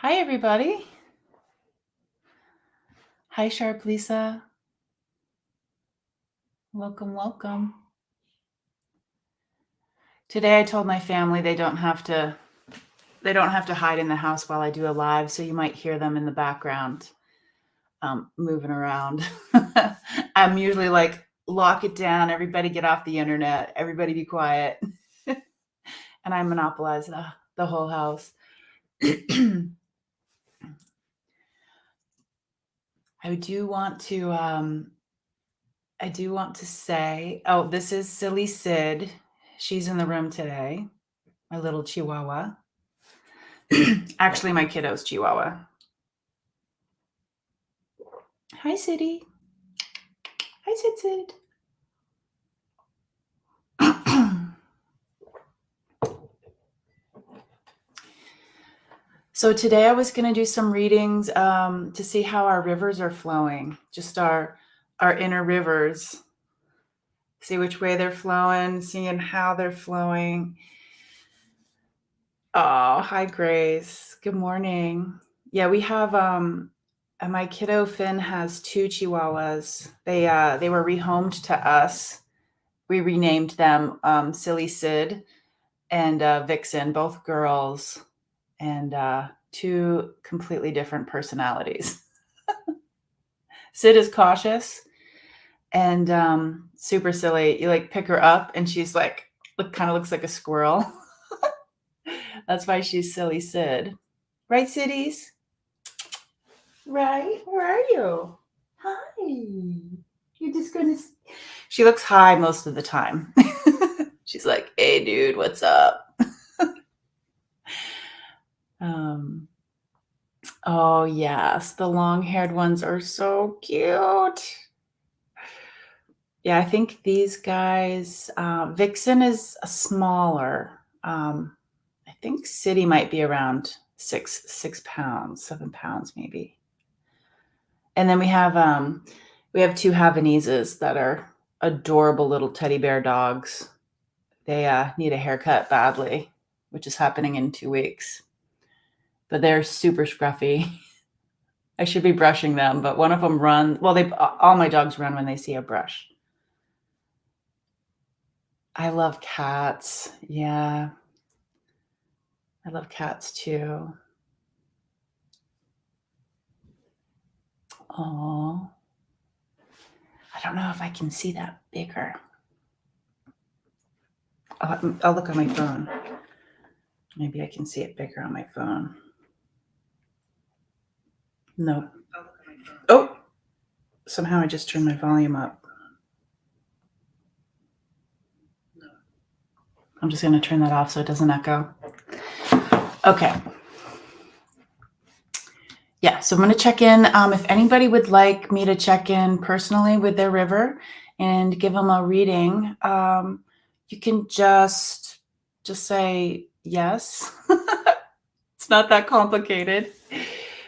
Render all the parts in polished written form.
Hi, everybody. Hi, Sharp Lisa. Welcome, welcome. Today I told my family they don't have to hide in the house while I do a live, so you might hear them in the background moving around. I'm usually like, lock it down, everybody get off the internet, everybody be quiet. And I monopolize the whole house. I do want to say, oh, this is Silly Sid. She's in the room today, my little Chihuahua. Actually, my kiddo's Chihuahua. Hi, Siddy. Hi, Sid. So today I was going to do some readings to see how our rivers are flowing, just our inner rivers. See which way they're flowing, seeing how they're flowing. Oh, hi, Grace. Good morning. Yeah, we have my kiddo Finn has 2 Chihuahuas. They were rehomed to us. We renamed them Silly Sid and Vixen, both girls, and 2 completely different personalities. Sid is cautious and super silly. You like pick her up and she's like, kind of looks like a squirrel. That's why she's Silly Sid. Right, Siddies? Right? Where are you? Hi. You're just going to... She looks high most of the time. She's like, hey, dude, what's up? Oh, yes. The long-haired ones are so cute. Yeah, I think these guys, Vixen is smaller. I think City might be around 6 pounds, 7 pounds maybe. And then we have 2 Havaneses that are adorable little teddy bear dogs. They need a haircut badly, which is happening in 2 weeks. But they're super scruffy. I should be brushing them, but one of them runs. Well, all my dogs run when they see a brush. I love cats. Yeah. I love cats too. Oh, I don't know if I can see that bigger. I'll look on my phone. Maybe I can see it bigger on my phone. No. Oh, somehow I just turned my volume up. I'm just going to turn that off so it doesn't echo. Okay. Yeah, so I'm going to check in. If anybody would like me to check in personally with their river and give them a reading, you can just say yes. It's not that complicated.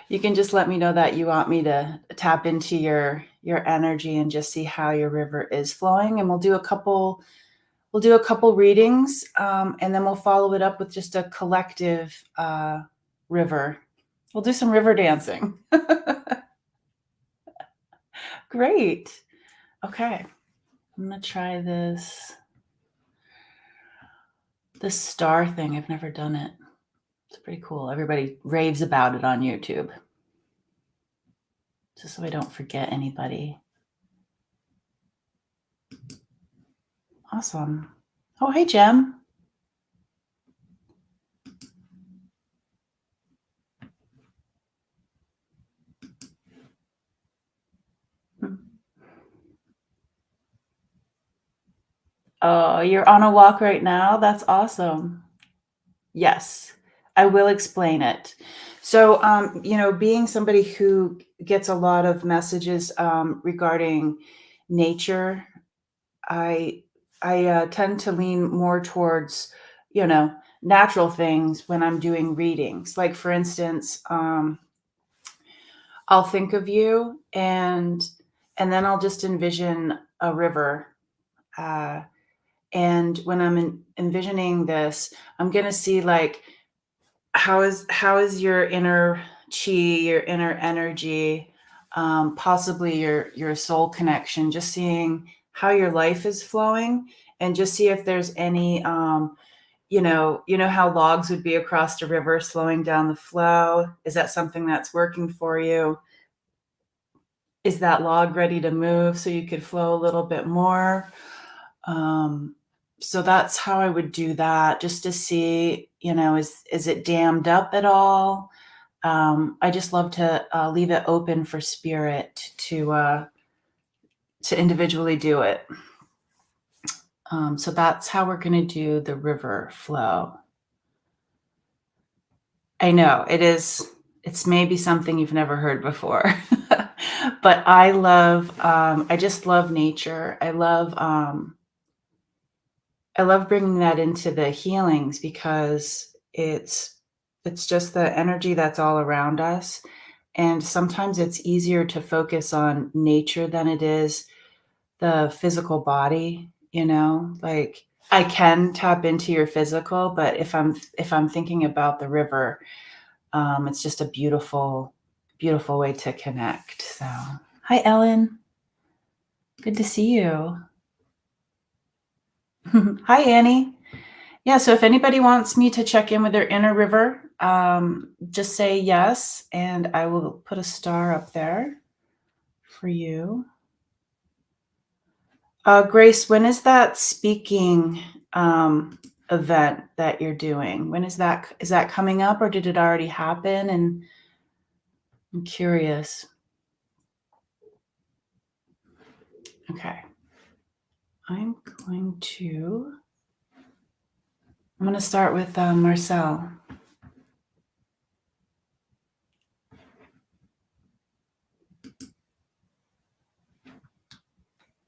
You can just let me know that you want me to tap into your energy and just see how your river is flowing. And we'll do a couple readings, and then we'll follow it up with just a collective river. We'll do some river dancing. Great. Okay. I'm going to try this star thing. I've never done it. It's pretty cool. Everybody raves about it on YouTube. Just so I don't forget anybody. Awesome. Oh, hey, Jem. Oh, you're on a walk right now? That's awesome. Yes, I will explain it. So, being somebody who gets a lot of messages regarding nature, I tend to lean more towards, natural things when I'm doing readings. Like, for instance, I'll think of you and then I'll just envision a river. And when I'm envisioning this, I'm going to see like how is your inner chi, your inner energy, possibly your soul connection, just seeing how your life is flowing, and just see if there's any you know how logs would be across a river slowing down the flow. Is that something that's working for you? Is that log ready to move so you could flow a little bit more? Um, so that's how I would do that, just to see, is it dammed up at all? I just love to leave it open for spirit to individually do it. So that's how we're going to do the river flow. I know it is. It's maybe something you've never heard before, but I love. I just love nature. I love bringing that into the healings because it's just the energy that's all around us, and sometimes it's easier to focus on nature than it is the physical body, like I can tap into your physical, but if I'm thinking about the river, it's just a beautiful, beautiful way to connect. So, hi, Ellen. Good to see you. Hi, Annie. Yeah, so if anybody wants me to check in with their inner river, just say yes, and I will put a star up there for you. Grace, when is that speaking event that you're doing? When is that? Is that coming up, or did it already happen? And I'm curious. Okay. I'm going to start with Marcel.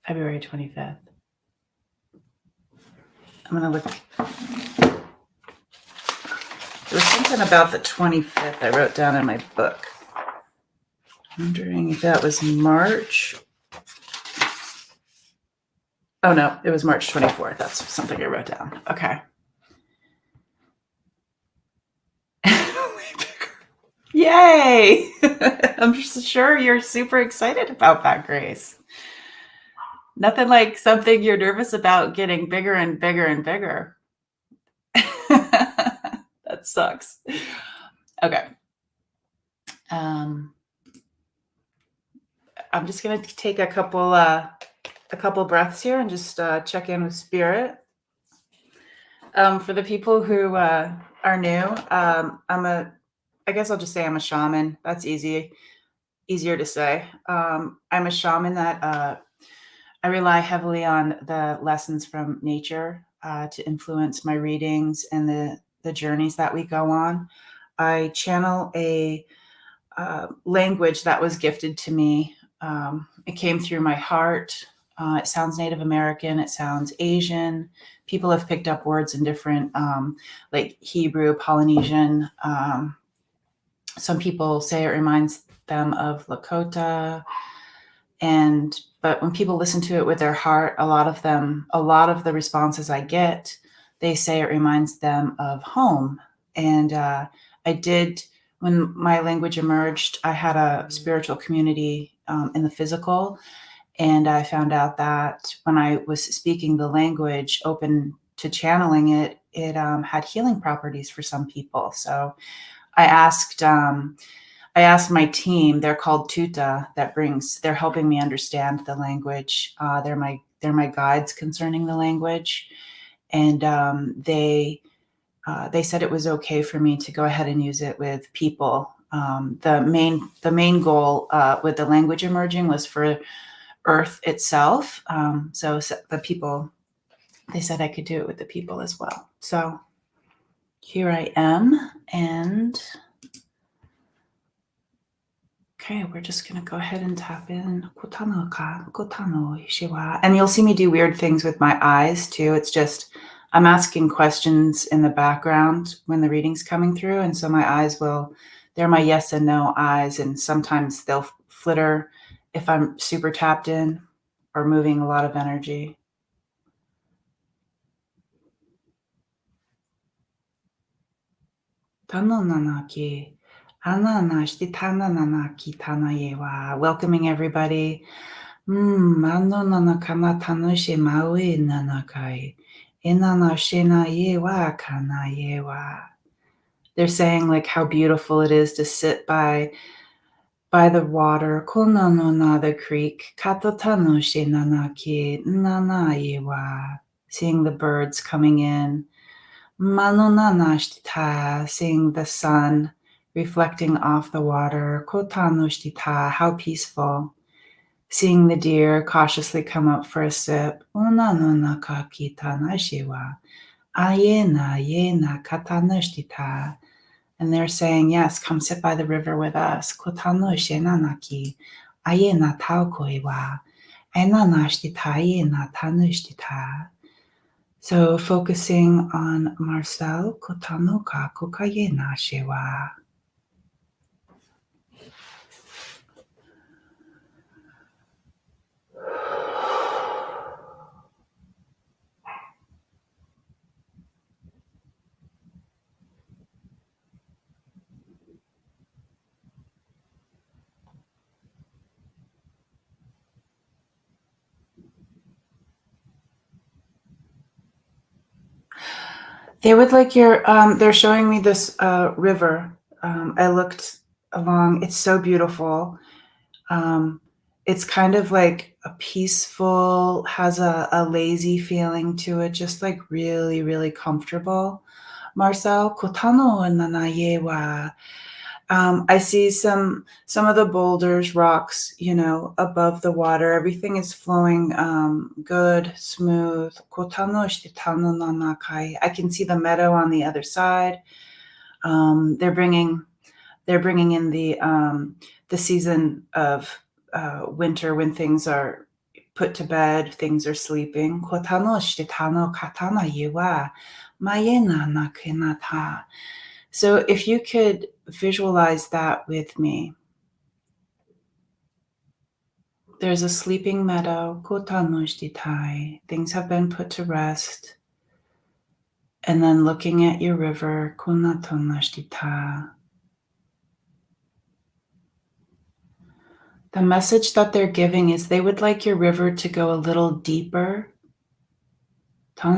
February 25th. I'm going to look. There was something about the 25th I wrote down in my book. I'm wondering if that was March. Oh, no, it was March 24th. That's something I wrote down. Okay. Yay! I'm sure you're super excited about that, Grace. Nothing like something you're nervous about getting bigger and bigger and bigger. That sucks. Okay. I'm just gonna take a couple breaths here and just check in with spirit. For the people who are new, I guess I'll just say I'm a shaman. That's easier to say. I'm a shaman that I rely heavily on the lessons from nature to influence my readings and the journeys that we go on. I channel a language that was gifted to me. It came through my heart. It sounds Native American. It sounds Asian. People have picked up words in different, like Hebrew, Polynesian. Some people say it reminds them of Lakota. But when people listen to it with their heart, a lot of the responses I get, they say it reminds them of home. And I did, when my language emerged, I had a spiritual community in the physical. And I found out that when I was speaking the language open to channeling it, it had healing properties for some people. So I asked, I asked my team, they're called Tutah, they're helping me understand the language. They're my guides concerning the language. And they said it was okay for me to go ahead and use it with people. The main goal with the language emerging was for Earth itself. So the people, they said I could do it with the people as well. So here I am, and okay, we're just going to go ahead and tap in. And you'll see me do weird things with my eyes too. It's just, I'm asking questions in the background when the reading's coming through. And so my eyes they're my yes and no eyes. And sometimes they'll flitter if I'm super tapped in or moving a lot of energy. Tanonanaki. Ananashti tanananaki tanayewa. Welcoming everybody. Manonanakana tanushi maui nanakai. Inanashina yewa kanayewa. They're saying like how beautiful it is to sit by the water, konanona the creek, katotanushi nanaki nanayewa. Seeing the birds coming in. Manonanashtita, seeing the sun reflecting off the water. Kotanushtita, how peaceful. Seeing the deer cautiously come up for a sip. Unanonakakitanashiwa. Ayena yena katanushtita. And they're saying, yes, come sit by the river with us. Kotanushenanaki. Ayena taukoiwa. Enanashtita ayena tanushtita. So focusing on Marcel Kotanoka Kokayena Shewa. They would like your, they're showing me this river. I looked along, it's so beautiful. It's kind of like a peaceful, has a lazy feeling to it, just like really, really comfortable. Marcel, Kotano nanayewa. I see some of the boulders, rocks, above the water. Everything is flowing good, smooth. I can see the meadow on the other side. They're bringing in the season of winter when things are put to bed, things are sleeping. So if you could visualize that with me. There's a sleeping meadow, things have been put to rest. And then looking at your river, the message that they're giving is they would like your river to go a little deeper. So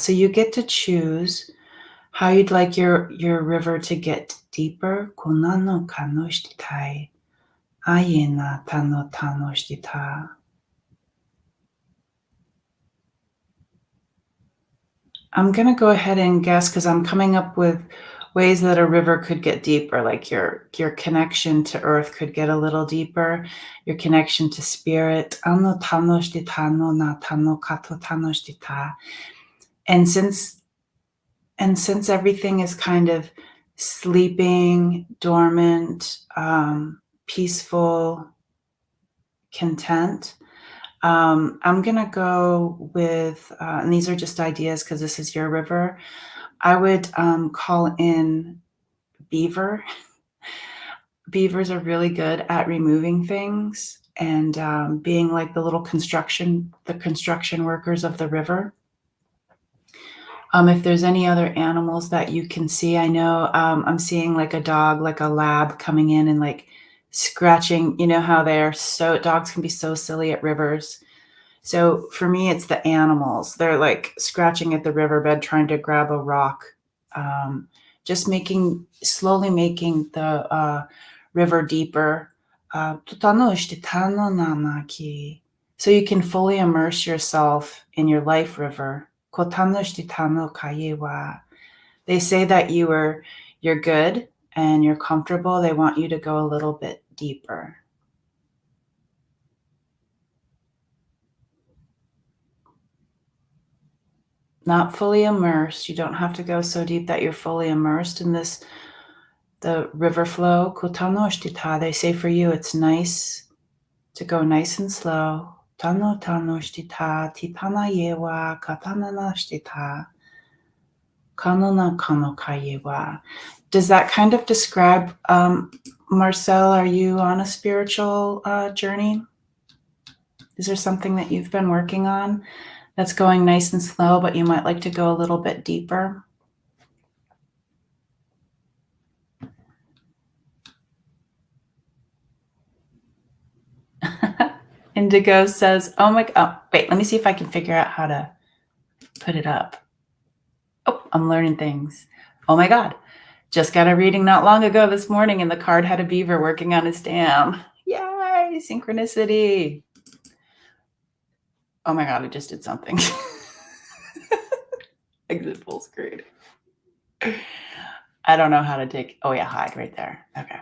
you get to choose how you'd like your river to get deeper. I'm going to go ahead and guess because I'm coming up with ways that a river could get deeper, like your connection to earth could get a little deeper, your connection to spirit. And since everything is kind of sleeping, dormant, peaceful, content, I'm going to go with, and these are just ideas because this is your river. I would call in beaver. Beavers are really good at removing things and being like the little construction workers of the river. If there's any other animals that you can see, I know I'm seeing like a dog, like a lab coming in and like scratching, how dogs can be so silly at rivers. So for me, it's the animals. They're like scratching at the riverbed, trying to grab a rock. Just slowly making the river deeper. So you can fully immerse yourself in your life river. They say that you're good and you're comfortable. They want you to go a little bit deeper. Not fully immersed. You don't have to go so deep that you're fully immersed in the river flow. They say for you, it's nice to go nice and slow. Does that kind of describe, Marcel, are you on a spiritual journey? Is there something that you've been working on that's going nice and slow, but you might like to go a little bit deeper. Indigo says, oh my, oh, wait, let me see if I can figure out how to put it up. Oh, I'm learning things. Oh my God. Just got a reading not long ago this morning, and the card had a beaver working on his dam. Yay, synchronicity. Oh my God, I just did something. Exit full screen. I don't know how to take, oh yeah, hide right there. Okay.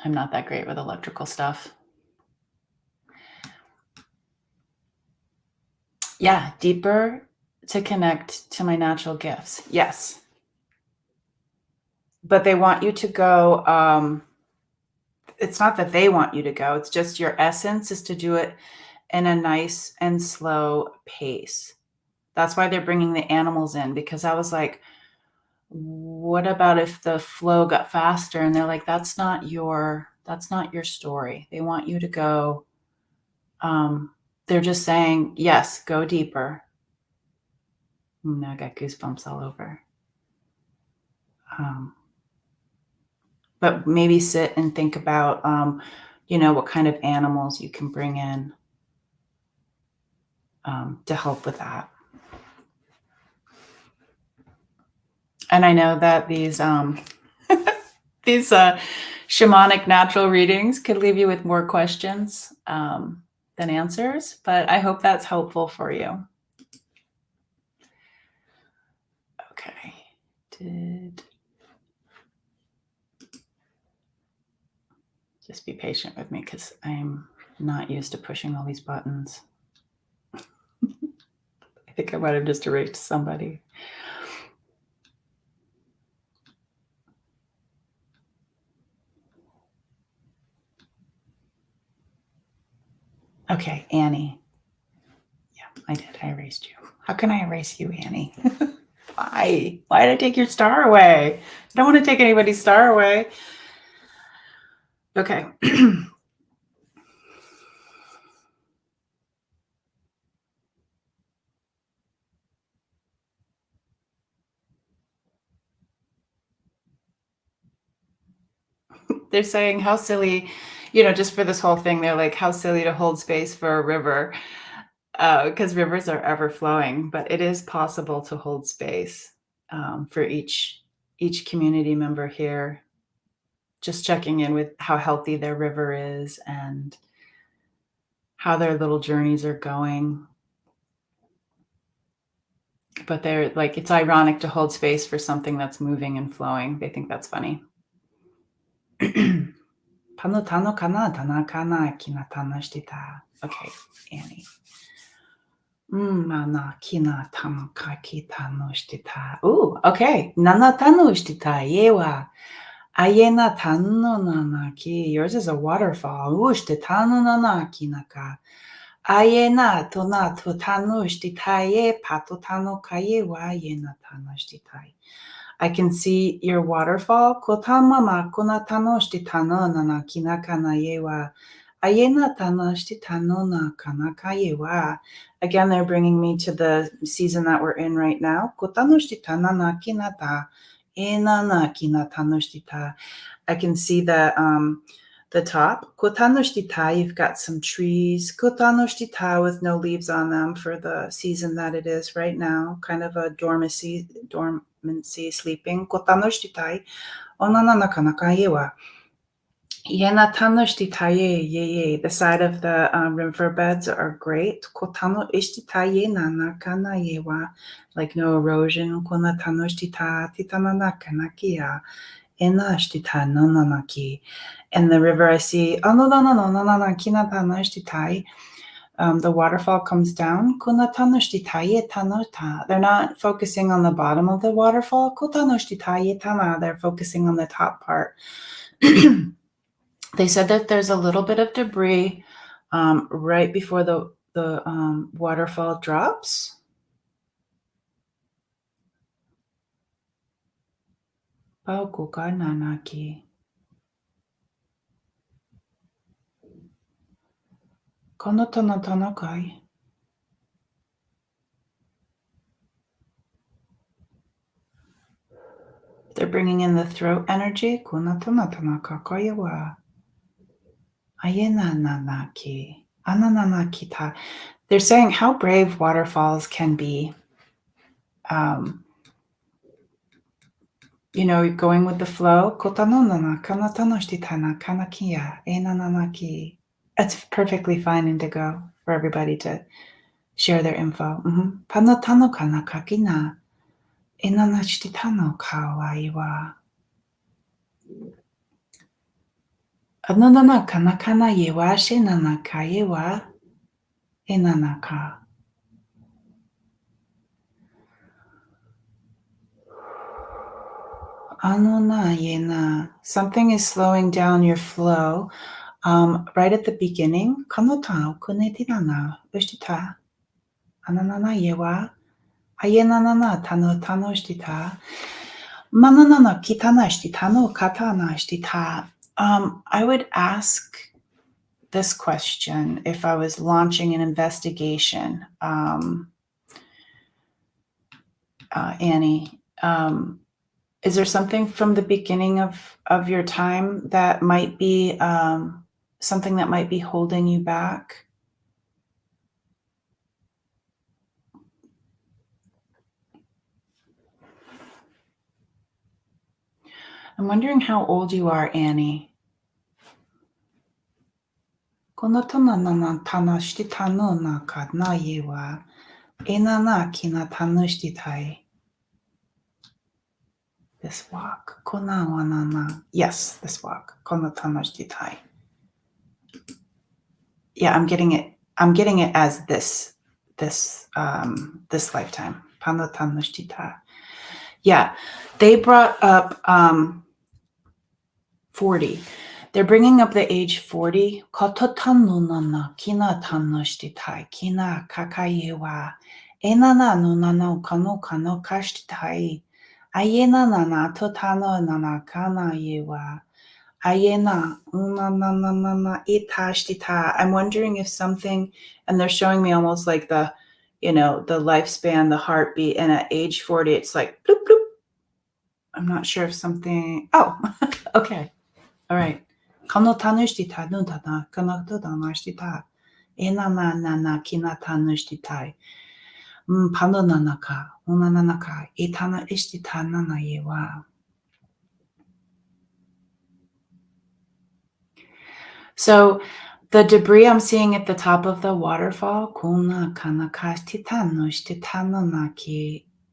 I'm not that great with electrical stuff. Yeah, deeper to connect to my natural gifts. Yes. But they want you to go, it's not that they want you to go, it's just your essence is to do it in a nice and slow pace. That's why they're bringing the animals in, because I was like, what about if the flow got faster? And they're like, that's not your story. They want you to go, they're just saying, yes, go deeper. Now I got goosebumps all over. But maybe sit and think about, what kind of animals you can bring in to help with that. And I know that these these shamanic natural readings could leave you with more questions than answers, but I hope that's helpful for you. Okay. Just be patient with me because I'm not used to pushing all these buttons. I think I might have just erased somebody. Okay, Annie. Yeah, I did. I erased you. How can I erase you, Annie? Why? Why did I take your star away? I don't want to take anybody's star away. Okay. They're saying how silly, just for this whole thing, they're like, how silly to hold space for a river, because rivers are ever flowing, but it is possible to hold space for each community member here, just checking in with how healthy their river is and how their little journeys are going. But they're like, it's ironic to hold space for something that's moving and flowing. They think that's funny. Pano tano kana tana kana kina tana shitita. Okay, Annie. Mana kina tano ka kita no shitita. Ooh, okay. Nana tano shitita. Yewa. Ayena tano nana ki. Yours is a waterfall. Ooh, shitano nana kinaka. Ayena tona to tano shitita ye pato tano kaye wa ayena tano shitita. I can see your waterfall. Kotamama kona tanoshti tano nana kinaka yewa. Ayena tanoshti tano na kanaka yewa. Again, they're bringing me to the season that we're in right now. Kotanoshti tanana kinata. Enana kinatanoshti ta. I can see the top. Kotanoshti ta, you've got some trees. Kotanoshti ta with no leaves on them for the season that it is right now. Kind of a dormancy, sleeping. Kotanoshtitai, onana nakanaka wa. Yena tanoshtitai ye. The side of the riverbeds are great. Kotano ishtitaye nanakana yewa. Like no erosion. Kona tanoshtita titananakanakia. Ena shtita nonanaki. And the river I see, anonanananana tanoshtitai. The waterfall comes down. They're not focusing on the bottom of the waterfall. They're focusing on the top part. They said that there's a little bit of debris right before the waterfall drops. Kono tono tono kai. They're bringing in the throat energy. Kunatanatana ayenananaki, anananakita. They're saying how brave waterfalls can be. Going with the flow. It's perfectly fine indigo for everybody to share their info. Something is slowing down your flow. Right at the beginning, I would ask this question if I was launching an investigation, Annie. Is there something from the beginning of your time that might be something that might be holding you back? I'm wondering how old you are, Annie. This walk. Yes, this walk. Yeah, I'm getting it. I'm getting it as this lifetime. Yeah, they brought up 40. They're bringing up the age 40. Kina kakayewa. Enana no nano kano kashtitai. Ayena nana totano nana kana yewa. Ayena unanana itashtita. I'm wondering if something, and they're showing me almost like the lifespan, the heartbeat, and at age 40, it's like bloop bloop. I'm not sure if something. Oh, okay. All right. Kano tanushita nutana kanato danashita. Enana nana kina tanushitai. Panonanaka, unananaka, itana ishtita nana yewa. So the debris I'm seeing at the top of the waterfall,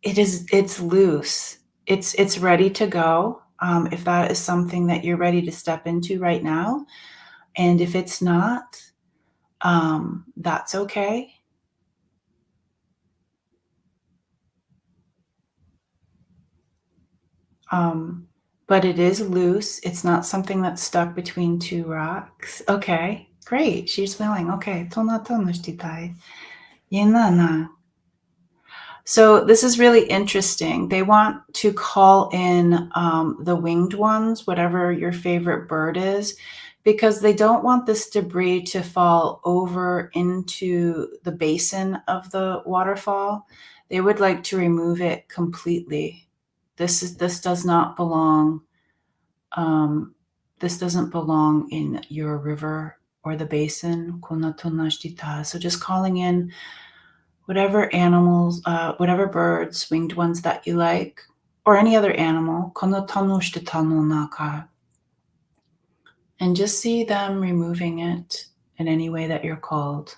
it's loose. It's ready to go. If that is something that you're ready to step into right now. And if it's not, that's okay. But it is loose. It's not something that's stuck between two rocks. Okay, great. She's willing. Okay. So this is really interesting. They want to call in the winged ones, whatever your favorite bird is, because they don't want this debris to fall over into the basin of the waterfall. They would like to remove it completely. This does not belong. This doesn't belong in your river or the basin. So just calling in whatever animals, whatever birds, winged ones that you like, or any other animal, and just see them removing it in any way that you're called.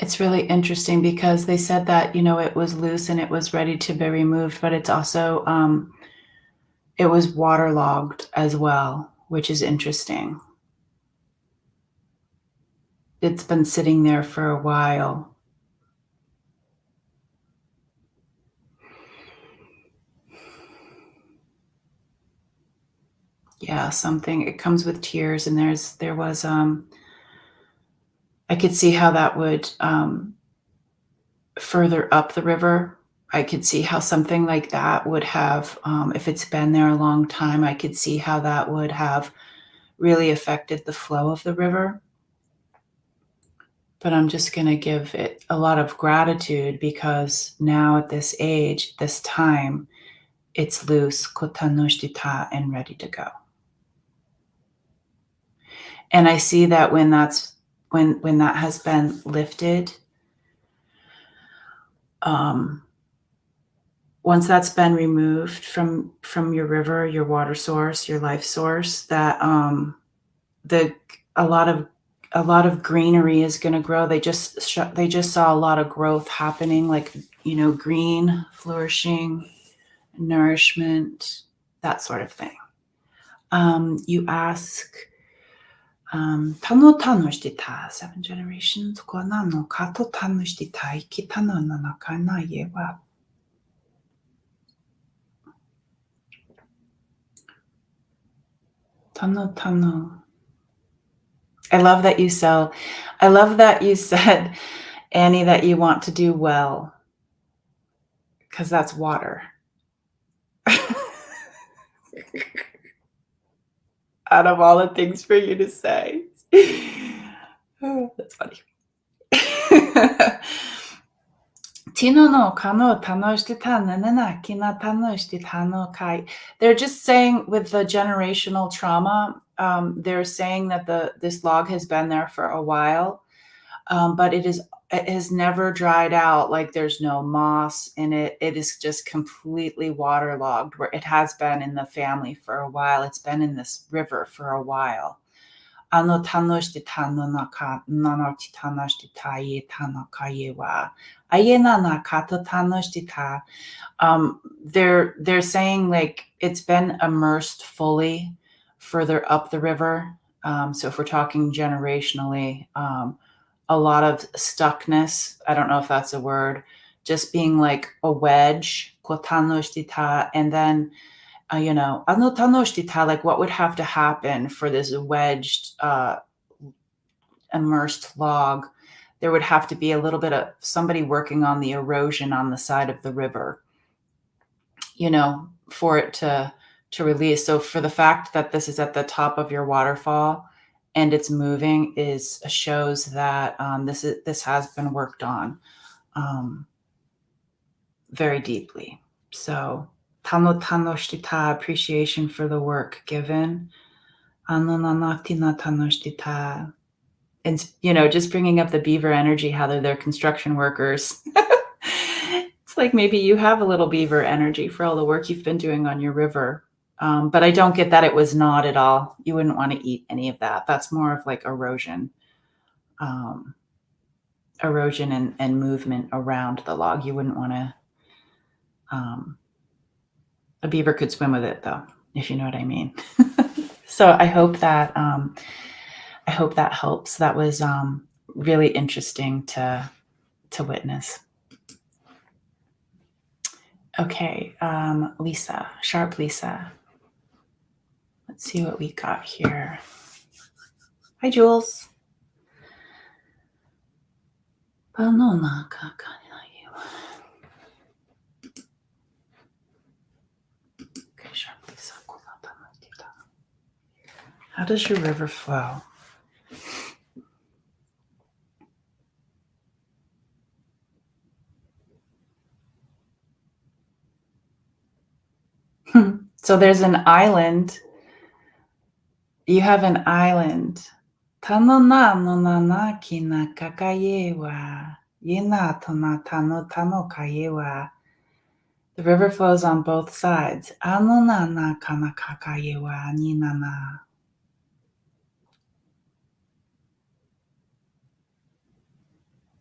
It's really interesting because they said that, it was loose and it was ready to be removed, but it's also, it was waterlogged as well, which is interesting. It's been sitting there for a while. Yeah, something it comes with tears, and there was, I could see how that would, further up the river, I could see how something like that would have, if it's been there a long time, I could see how that would have really affected the flow of the river. But I'm just gonna give it a lot of gratitude because now at this age, this time, it's loose, kotanoshtita, and ready to go. And I see that when that has been lifted, um, once that's been removed from your river, your water source, your life source, that the a lot of a lot of greenery is going to grow. They just saw a lot of growth happening, like green, flourishing, nourishment, that sort of thing. You ask, "Tano tano shite ta, 7 generations, ko nano kato tano shite ta, iki tano nanaka na ye wa." Tano tano. I love that you said, Annie, that you want to do well, because that's water. Out of all the things for you to say. Oh, that's funny. Tino no kano tanoshita nanana kina tanoshita no kai. They're just saying with the generational trauma, they're saying that this log has been there for a while, but it has never dried out. Like there's no moss in it. It is just completely waterlogged where it has been in the family for a while. It's been in this river for a while. Ano tanoshita no naka nanoti tanoshita ye tanaka ye wa. Ayena na kato tanoshita. They're saying like it's been immersed fully further up the river. So if we're talking generationally, a lot of stuckness. I don't know if that's a word. Just being like a wedge, kotanoshita, and then anotanoshita, like what would have to happen for this wedged, immersed log? There would have to be a little bit of somebody working on the erosion on the side of the river, for it to release. So for the fact that this is at the top of your waterfall and it's moving shows that this has been worked on very deeply. So tano tanoshita, appreciation for the work given. Anonanatina tanoshita. And just bringing up the beaver energy, how they're construction workers. It's like maybe you have a little beaver energy for all the work you've been doing on your river. But I don't get that it was not at all. You wouldn't want to eat any of that. That's more of like erosion. Erosion and movement around the log. You wouldn't want to. A beaver could swim with it, though, if you know what I mean. So I hope that helps. That was really interesting to witness. Okay, Lisa, Sharp Lisa. Let's see what we got here. Hi, Jules. Okay, Sharp Lisa. How does your river flow? So there's an island. You have an island. Tano na no na na kina kakaye wa. Yena tona tano tano kaye wa. The river flows on both sides. Ano na na kana kakaye wa ni na na.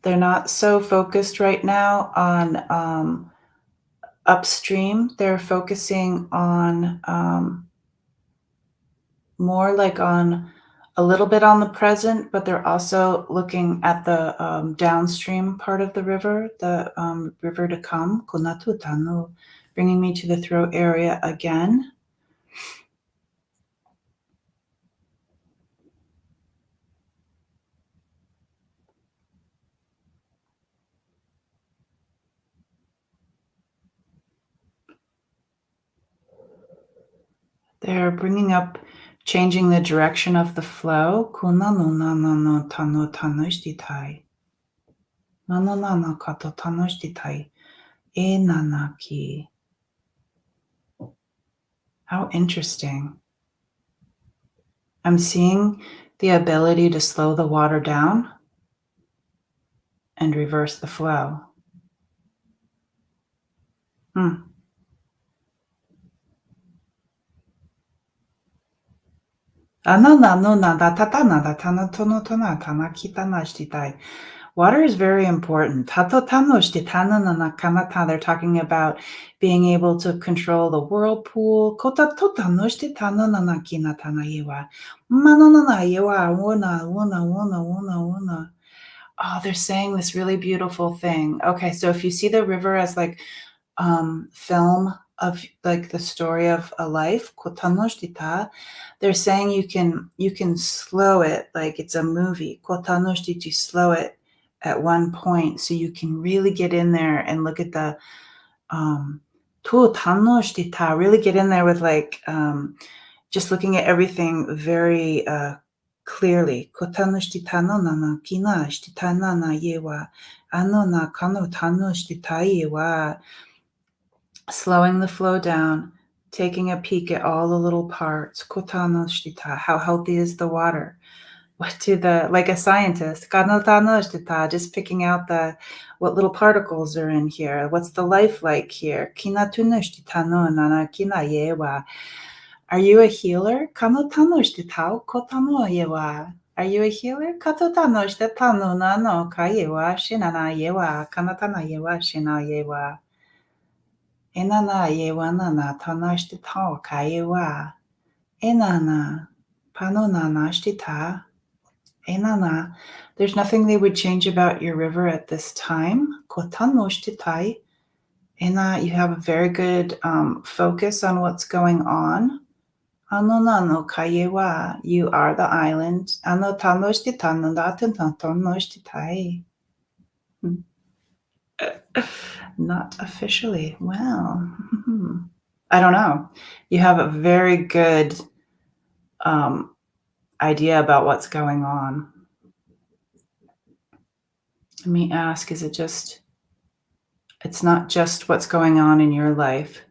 They're not so focused right now on upstream. They're focusing on more like on a little bit on the present, but they're also looking at the downstream part of the river, the river to come, Konatutanu, bringing me to the throat area again. They're bringing up changing the direction of the flow. Kuna no na na no tano tanoshitai. Mano na na kato tanoshitai. E nanaki. How interesting. I'm seeing the ability to slow the water down and reverse the flow. Hmm. Water is very important. They're talking about being able to control the whirlpool. Oh, they're saying this really beautiful thing. Okay, so if you see the river as like film of like the story of a life, they're saying you can slow it like it's a movie. To slow it at one point so you can really get in there and look at the um really get in there with like just looking at everything very clearly. Slowing the flow down, taking a peek at all the little parts. How healthy is the water? What do the like a scientist, just picking out the what little particles are in here. What's the life like here? Are you a healer? Are you a healer? Enana yewana tanashtita kayewa. Enana panonanashtita. Enana. There's nothing they would change about your river at this time. Kotanошtitai. Ena, you have a very good focus on what's going on. Anonano kayewa. You are the island. Anotanoshtitai nandatantanoshtitai. Not officially. Well, I don't know. You have a very good idea about what's going on. Let me ask, is it just, it's not just what's going on in your life.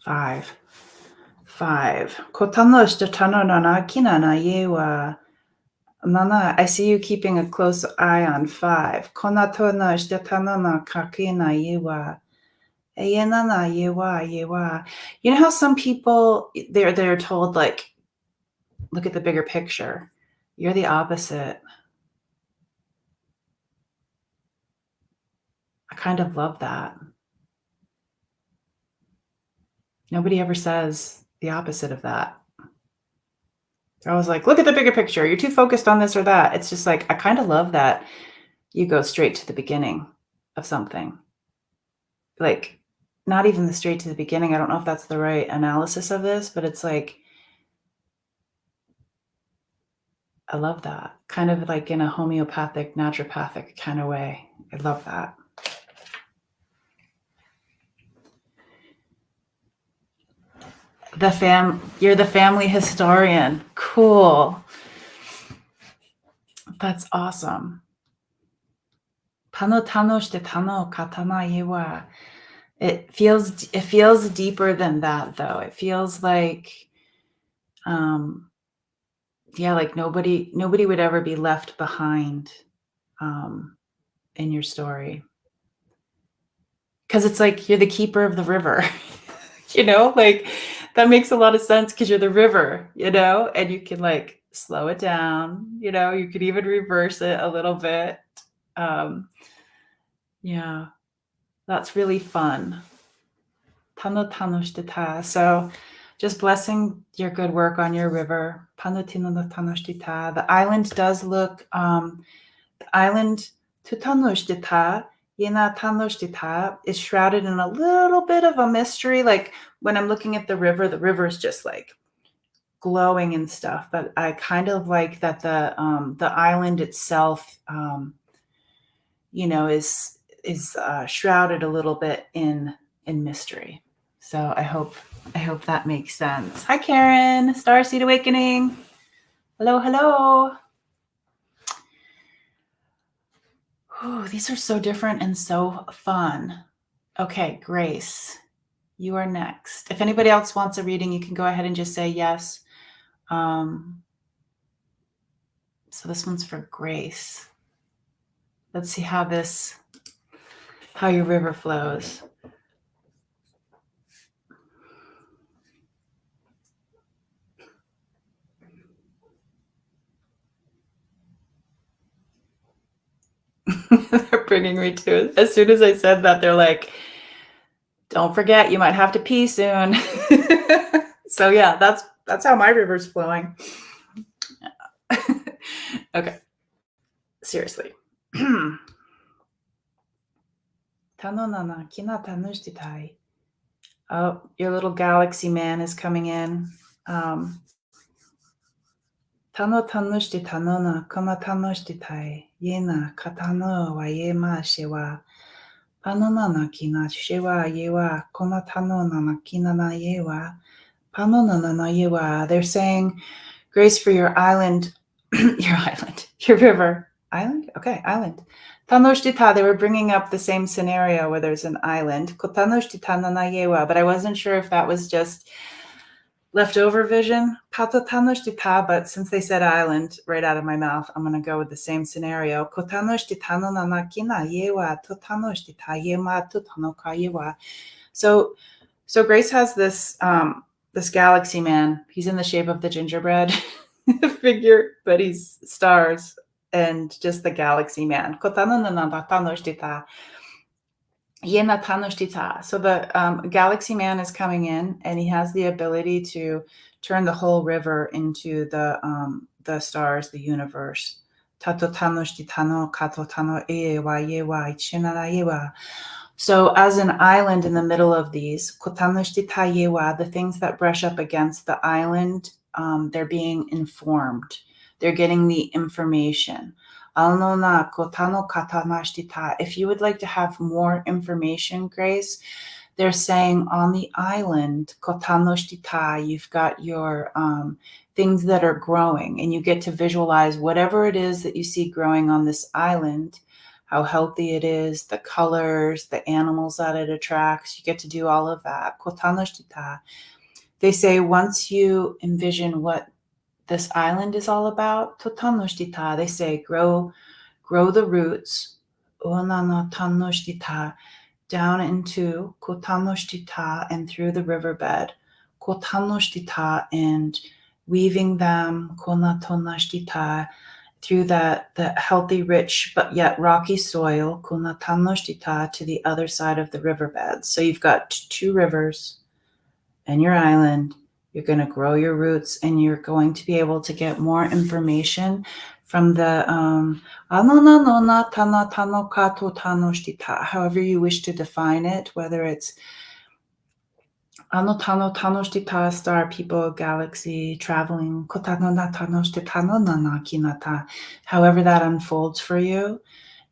Five. Nana, I see you keeping a close eye on 5. You know how some people they're told like look at the bigger picture. You're the opposite. I kind of love that. Nobody ever says the opposite of that. They're always like, look at the bigger picture. You're too focused on this or that. It's just like, I kind of love that you go straight to the beginning of something. Like, not even the straight to the beginning. I don't know if that's the right analysis of this, but it's like, I love that. Kind of like in a homeopathic, naturopathic kind of way. I love that. You're the family historian. Cool. That's awesome. It feels deeper than that though. It feels like like nobody would ever be left behind in your story. Cuz it's like you're the keeper of the river. Like that makes a lot of sense cuz you're the river, and you can like slow it down, you could even reverse it a little bit. Yeah. That's really fun. So just blessing your good work on your river. The island does look, the island is shrouded in a little bit of a mystery. Like when I'm looking at the river is just like glowing and stuff. But I kind of like that the island itself, is is shrouded a little bit in mystery. So I hope that makes sense. Hi, Karen, Starseed Awakening. Hello, hello. Ooh, these are so different and so fun. Okay, Grace, you are next. If anybody else wants a reading, you can go ahead and just say yes. So this one's for Grace. Let's see how your river flows. They're bringing me to it. As soon as I said that, they're like, don't forget, you might have to pee soon. So yeah, that's how my river's flowing. Okay, seriously. Oh, your little galaxy man is coming in. Tano tanushti tanona kona tanushti tai yena katano wa yema shewa panona kina shewa yewa kona tanona na kina na yewa panona na yewa. They're saying grace for your island, your river. Island? Okay, island. Tanoshtita, they were bringing up the same scenario where there's an island. Kotanoshtita na yewa, but I wasn't sure if that was just leftover vision. Patotanoshita, but since they said island right out of my mouth, I'm going to go with the same scenario. Kotanoshtita no nanakina yewa totanoshtita yema totanoka yewa. So Grace has this this galaxy man. He's in the shape of the gingerbread figure, but he's stars and just the galaxy man. So the galaxy man is coming in, and he has the ability to turn the whole river into the stars, the universe. So as an island in the middle of these, the things that brush up against the island, they're being informed. They're getting the information. If you would like to have more information, Grace, they're saying on the island, you've got your things that are growing, and you get to visualize whatever it is that you see growing on this island, how healthy it is, the colors, the animals that it attracts. You get to do all of that. They say once you envision what this island is all about, they say grow the roots down into and through the riverbed and weaving them through that healthy, rich, but yet rocky soil to the other side of the riverbed. So you've got two rivers and your island. You're going to grow your roots, and you're going to be able to get more information from the however you wish to define it, whether it's star, people, galaxy, traveling, however that unfolds for you.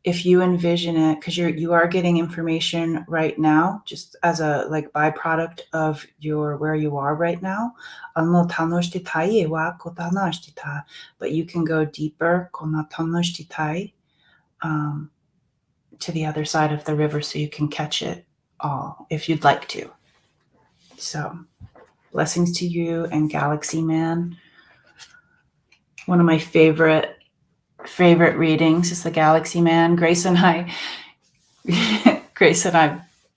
If you envision it, because you are getting information right now, just as a byproduct of where you are right now. But you can go deeper to the other side of the river, so you can catch it all if you'd like to. So blessings to you and Galaxy Man. One of my favorite readings is the Galaxy Man. Grace and I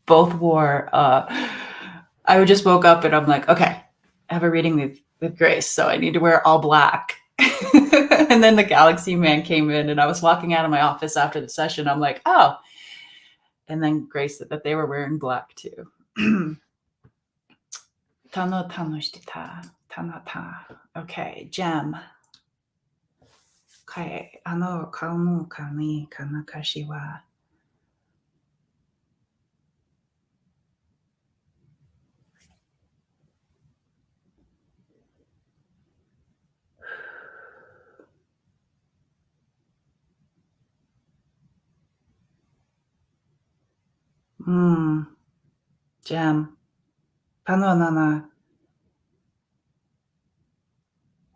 both wore I just woke up and I'm like, okay, I have a reading with Grace, so I need to wear all black. And then the Galaxy Man came in, and I was walking out of my office after the session. I'm like, oh. And then Grace said that they were wearing black too. Tano tanoshtita, tanata. Okay, Gem. Okay, ano kaumu kani kanakashiwa. Mm, Gem. Panonana.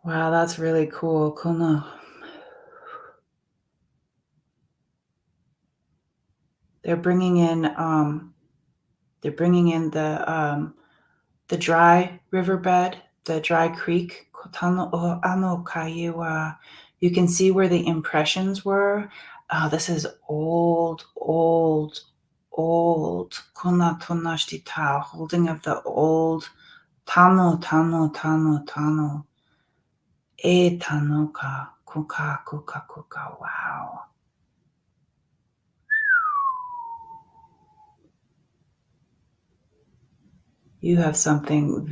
Wow, that's really cool. Kono. They're bringing in they're bringing in the dry riverbed, the dry creek. Kotano o ano kaye wa. You can see where the impressions were. Oh, this is old, old, old. Kona tonashti ta, holding of the old tano, tano, tano, tano. E tano ka, kuka, kuka, kuka. Wow. You have something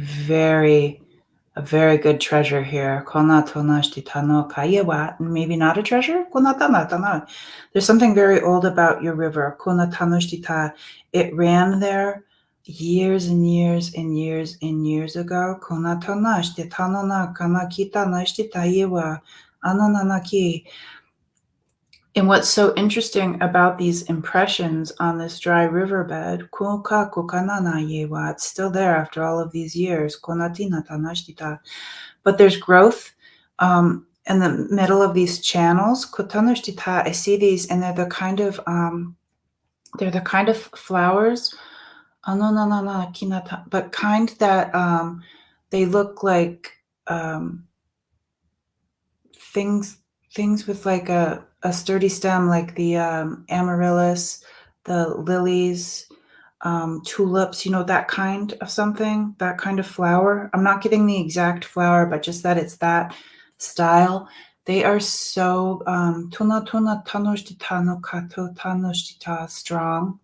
a very good treasure here. Kona tonashti tano kayewa. Maybe not a treasure? Kona tana tana. There's something very old about your river. Kona tanoshti ta. It ran there years and years and years and years ago. Kona tonashti tano na kana kita nashti tayewa. Anananaki. And what's so interesting about these impressions on this dry riverbed, kuka kukanana yewa, it's still there after all of these years. Konatina tanashtita. But there's growth in the middle of these channels. Kotanashtita, I see these, and they're the kind of flowers. Anonanana kinata, but kind that they look like um, things things with like a sturdy stem, like the amaryllis, the lilies, tulips, that kind of something, that kind of flower. I'm not getting the exact flower, but just that it's that style. They are so tuna tuna tanoshtita no kato tanoshtita strong,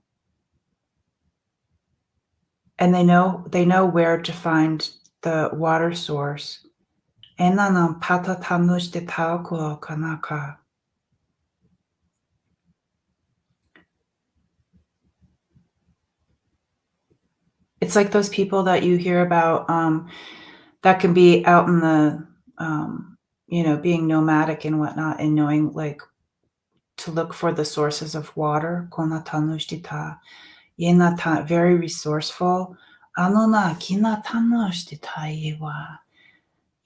and they know where to find the water source. Enana pata tanoshtita ko kanaka. It's like those people that you hear about, that can be out in the, being nomadic and whatnot, and knowing like to look for the sources of water. Konatanoshtita. Yenata, very resourceful. Anona kinatanoshtita yewa.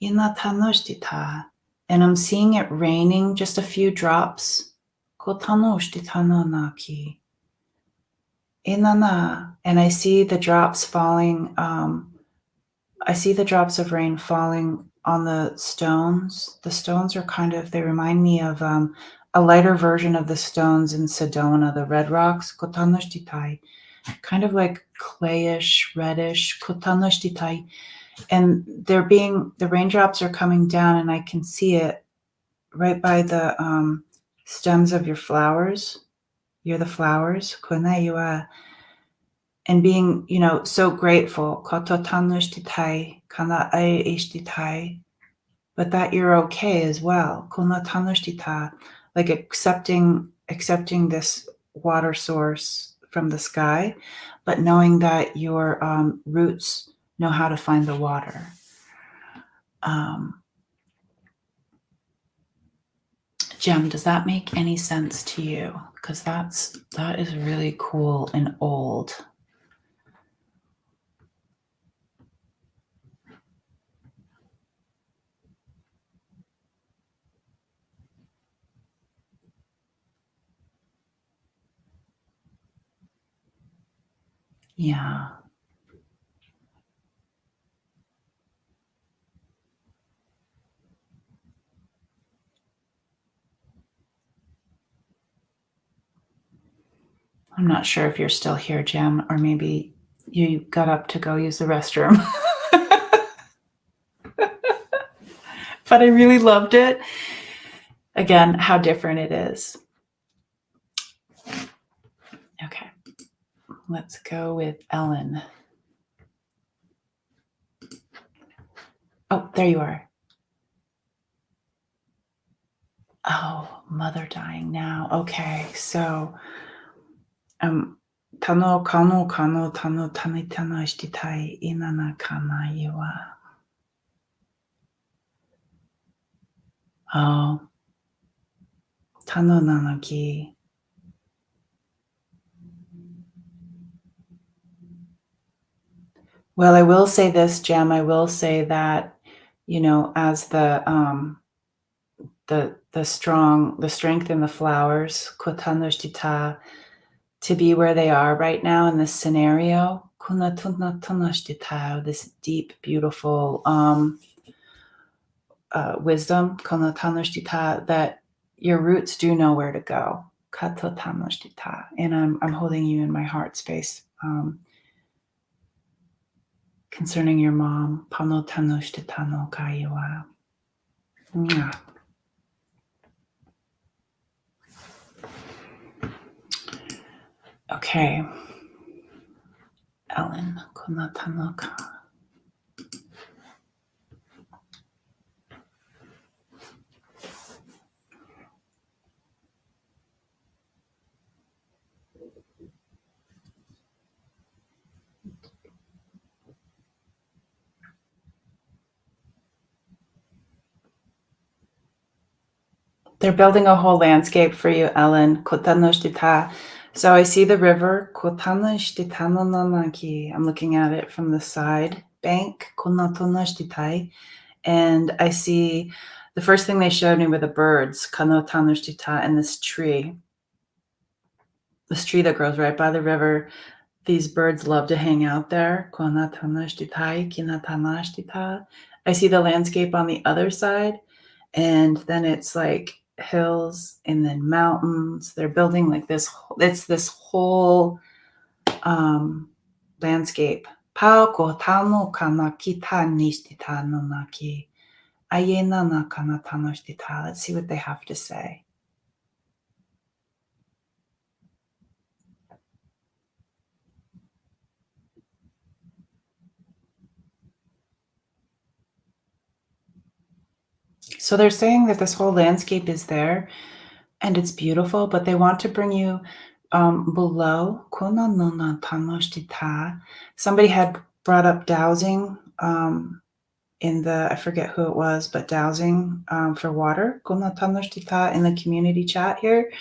Yenatanoshtita. And I'm seeing it raining, just a few drops. Kotanoshtita no naki. Inana. And I see the drops falling. I see the drops of rain falling on the stones. The stones are they remind me of a lighter version of the stones in Sedona, the red rocks, kotanashtitai, kind of like clayish, reddish, kotanashtitai. And the raindrops are coming down, and I can see it right by the stems of your flowers. You're the flowers, konayua, and being, so grateful, kototanashtitai, kana ai ishtitai, but that you're okay as well. Kunatanushtita, like accepting this water source from the sky, but knowing that your roots know how to find the water. Jem, does that make any sense to you? Because that is really cool and old. Yeah. I'm not sure if you're still here, Jem, or maybe you got up to go use the restroom. But I really loved it. Again, how different it is. Okay, let's go with Ellen. Oh, there you are. Oh, mother dying now. Okay, so tano kano kano tano tani tana ishtitai inana kana iwa. Oh, tano nanaki. Well, I will say this, Jem, I will say that, as the strength in the flowers, kotanoshtita, to be where they are right now in this scenario, konatunatunoshtita, this deep, beautiful, wisdom, konatanashtita, that your roots do know where to go. Katotanashtita, and I'm holding you in my heart space, concerning your mom. Panotanashtita no kaiwa. Mwah. Okay, Ellen, konatanoka. They're building a whole landscape for you, Ellen. Kotanoshtita. So I see the river. Kotanoshtita no nanaki. I'm looking at it from the side bank. Konatonoshtitai. And I see the first thing they showed me were the birds. Kanotanoshtita, and this tree. This tree that grows right by the river. These birds love to hang out there. Konatanashtitai, kinatanashtita. I see the landscape on the other side, and then it's like hills and then mountains. They're building like this. It's this whole landscape. Pao tano kana kita nishtita no naki. Ayena na kana tanoshtita. Let's see what they have to say. So they're saying that this whole landscape is there and it's beautiful, but they want to bring you below. Kona no na tanoshtita. Somebody had brought up dowsing in I forget who it was, but dowsing for water. Kona tanoshtita in the community chat here.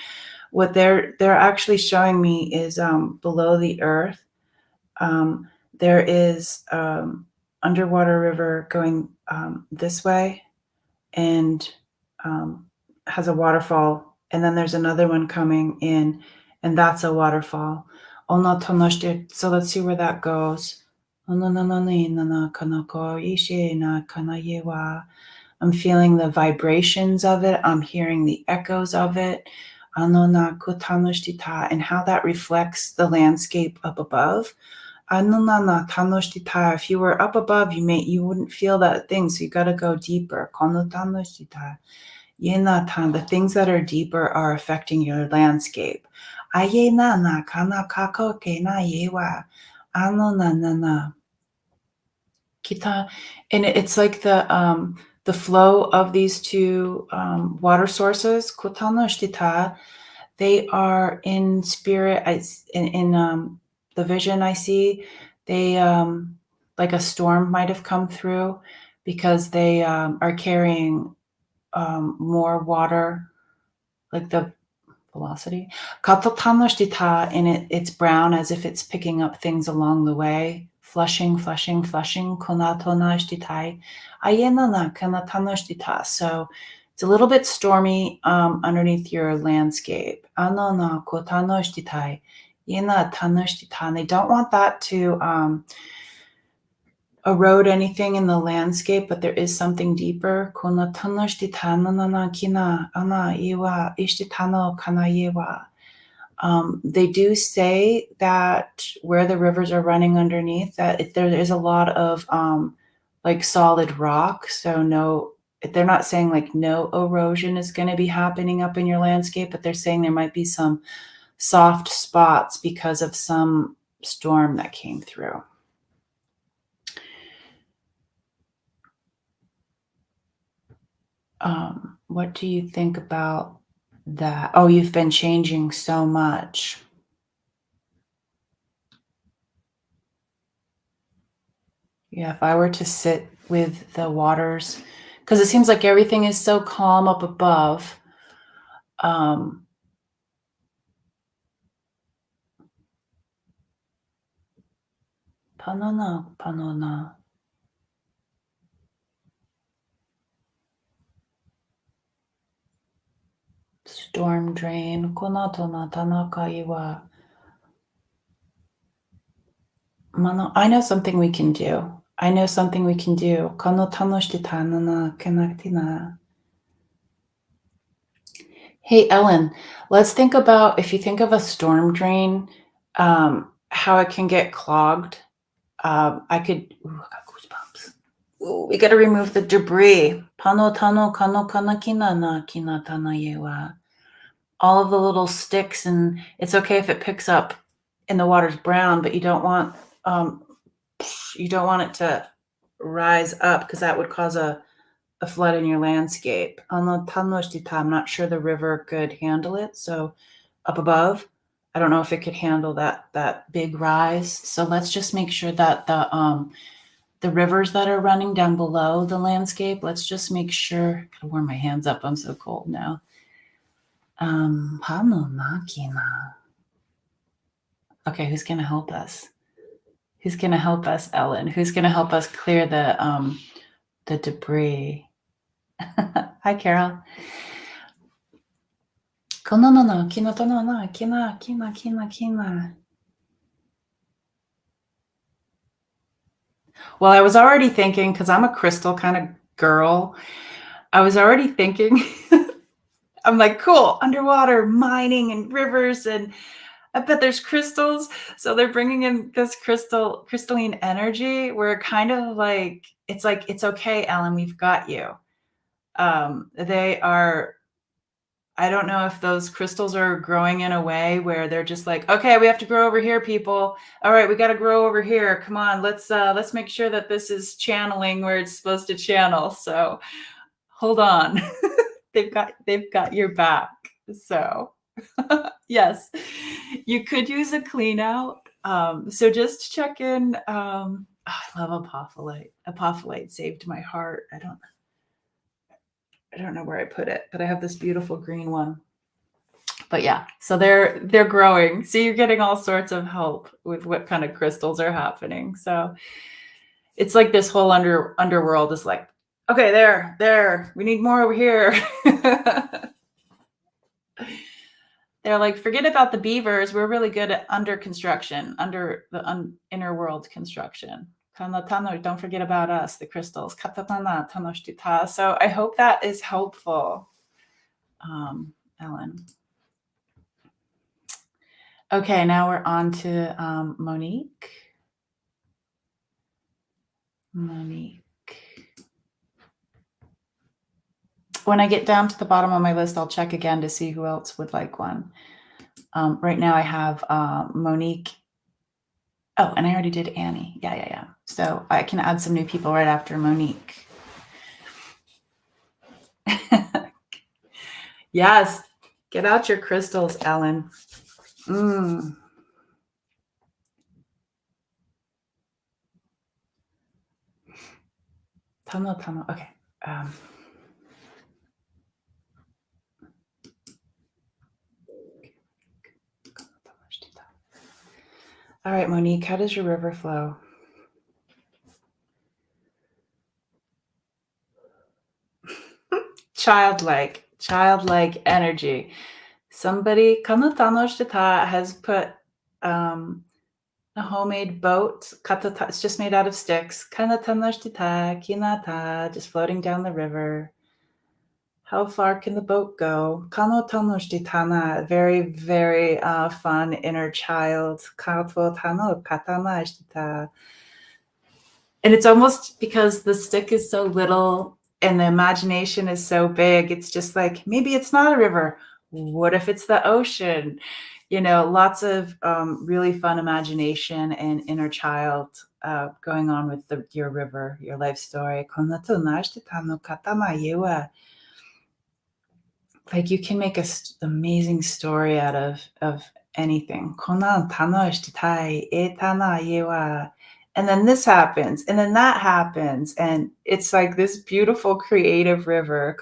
What they're actually showing me is below the earth. There is underwater river going this way, and has a waterfall, and then there's another one coming in, and that's a waterfall. So let's see where that goes. I'm feeling the vibrations of it. I'm hearing the echoes of it. And how that reflects the landscape up above. If you were up above, you wouldn't feel that thing, so you got to go deeper. The things that are deeper are affecting your landscape. And it's like the flow of these two water sources. They are in spirit. In the vision I see, they like a storm might have come through, because they are carrying more water, like the velocity. And it's brown, as if it's picking up things along the way. Flushing. So it's a little bit stormy underneath your landscape. And they don't want that to erode anything in the landscape, but there is something deeper. They do say that where the rivers are running underneath, that there is a lot of like solid rock. So they're not saying like no erosion is going to be happening up in your landscape, but they're saying there might be some soft spots because of some storm that came through. What do you think about that? Oh, you've been changing so much. Yeah, if I were to sit with the waters, because it seems like everything is so calm up above. panona, panona. Storm drain, konato na tanakai wa. I know something we can do. I know something we can do. Kono tanoshite tanana kenaktina. Hey, Ellen, let's think about if you think of a storm drain, how it can get clogged. I could, ooh, I got goosebumps. Ooh, we got to remove the debris. Pano tano kano kana kina na kina tana yewa. All of the little sticks, and it's okay if it picks up and the water's brown, but um, you don't want it to rise up because that would cause a flood in your landscape. I'm not sure the river could handle it. So up above, I don't know if it could handle that big rise. So let's just make sure that the rivers that are running down below the landscape, let's just make sure. I gotta warm my hands up. I'm so cold now. Okay, who's gonna help us? Who's gonna help us, Ellen? Who's gonna help us clear the debris? Hi, Carol. Well, I was already thinking, because I'm a crystal kind of girl, I was already thinking, I'm like, cool, underwater mining and rivers, and I bet there's crystals. So they're bringing in this crystalline energy where kind of like, it's okay, Ellen, we've got you. They are, I don't know if those crystals are growing in a way where they're just like, okay, we have to grow over here, people. All right, we got to grow over here. Come on, let's make sure that this is channeling where it's supposed to channel. So hold on. they've got your back. So yes, you could use a clean out. So just check in. I love apophyllite. Apophyllite saved my heart. I don't know where I put it, but I have this beautiful green one. But yeah, so they're growing. So you're getting all sorts of help with what kind of crystals are happening. So it's like this whole underworld is like, okay, there, we need more over here. They're like, forget about the beavers. We're really good at under construction, under the inner world construction. Don't forget about us, the crystals. So I hope that is helpful, Ellen. Okay, now we're on to Monique. When I get down to the bottom of my list, I'll check again to see who else would like one. Right now I have Monique. Oh, and I already did Annie. Yeah. So I can add some new people right after Monique. Yes, get out your crystals, Ellen. Tano. Okay. All right, Monique, how does your river flow? Childlike energy. Somebody, Kano Tanoshita has put a homemade boat. It's just made out of sticks. Kana Tanoshita, Kinata, just floating down the river. How far can the boat go? Kano Tanoshitana, very, very fun inner child. Kato Tano Katana Shita. And it's almost because the stick is so little and the imagination is so big, it's just like, maybe it's not a river. What if it's the ocean? Lots of really fun imagination and inner child going on with your river, your life story. Like you can make an amazing story out of anything. And then this happens, and then that happens, and it's like this beautiful creative river.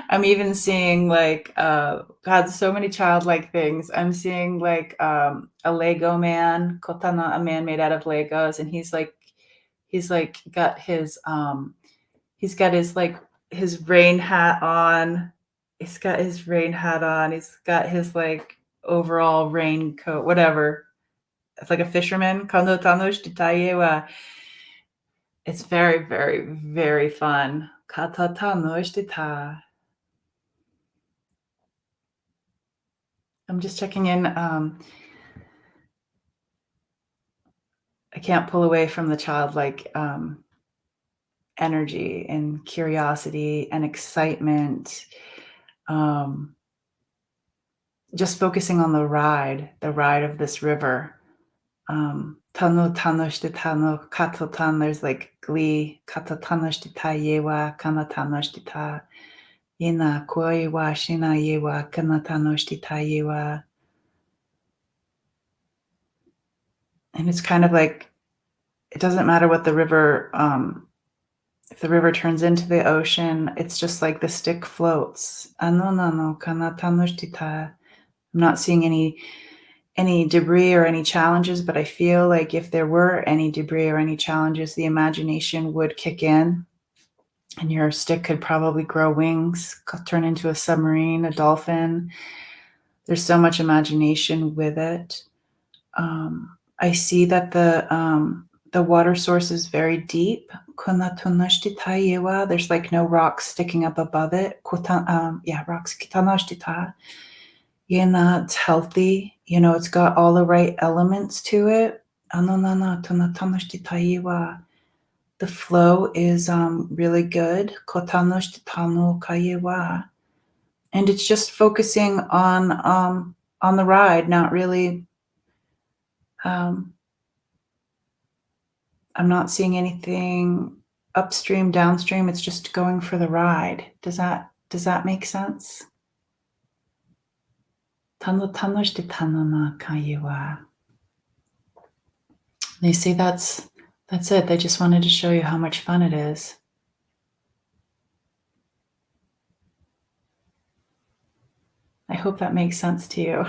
I'm even seeing like God, so many childlike things. I'm seeing like a Lego man, kotana, a man made out of Legos, and he's like he's got his like his rain hat on. He's got his rain hat on. He's got his like overall raincoat, whatever. It's like a fisherman. Kando tanoshi taie wa. It's very, very, very fun. Kata tanoshi ta. I'm just checking in. I can't pull away from the childlike energy and curiosity and excitement. Just focusing on the ride of this river. Tano tanoshite tano kato tan. There's like glee. Kata tanoshite ta yewa kana tanoshite ta. Yena koi wa shina yewa kana tanoshite ta yewa. And it's kind of like, it doesn't matter what the river, if the river turns into the ocean, it's just like the stick floats. Ano no kana tanoshite ta. I'm not seeing any debris or any challenges, but I feel like if there were any debris or any challenges, the imagination would kick in and your stick could probably grow wings, turn into a submarine, a dolphin. There's so much imagination with it. I see that the water source is very deep. There's like no rocks sticking up above it. Rocks. Yena, it's healthy. It's got all the right elements to it. The flow is really good. And it's just focusing on the ride, not really. I'm not seeing anything upstream, downstream. It's just going for the ride. Does that make sense? They say that's it. They just wanted to show you how much fun it is. I hope that makes sense to you.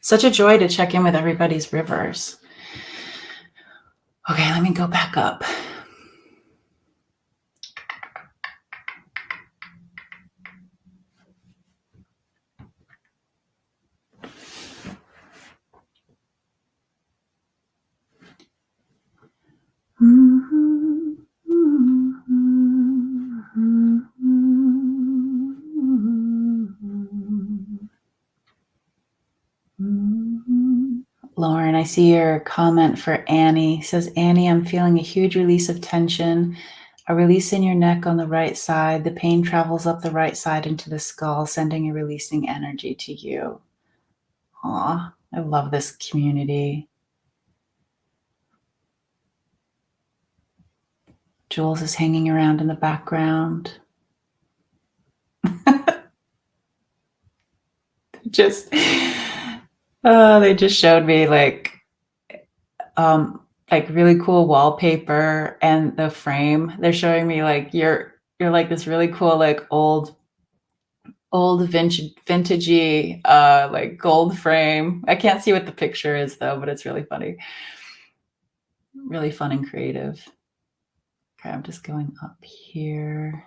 Such a joy to check in with everybody's rivers. Okay, let me go back up. Lauren, I see your comment for Annie. It says, Annie, I'm feeling a huge release of tension. A release in your neck on the right side. The pain travels up the right side into the skull, sending a releasing energy to you. Aw, I love this community. Jules is hanging around in the background. They just showed me like really cool wallpaper and the frame. They're showing me like you're like this really cool like old vintagey like gold frame. I can't see what the picture is though, but it's really funny. Really fun and creative. Okay, I'm just going up here.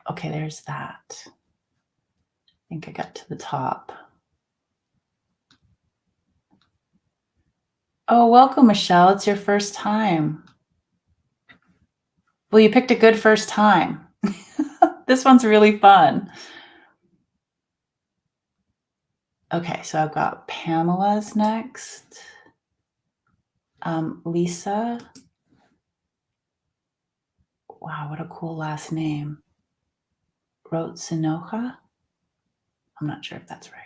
Okay, there's that. I think I got to the top. Oh, welcome, Michelle. It's your first time. Well, you picked a good first time. This one's really fun. Okay, so I've got Pamela's next. Lisa. Wow, what a cool last name. Wrote Sinoja. I'm not sure if that's right.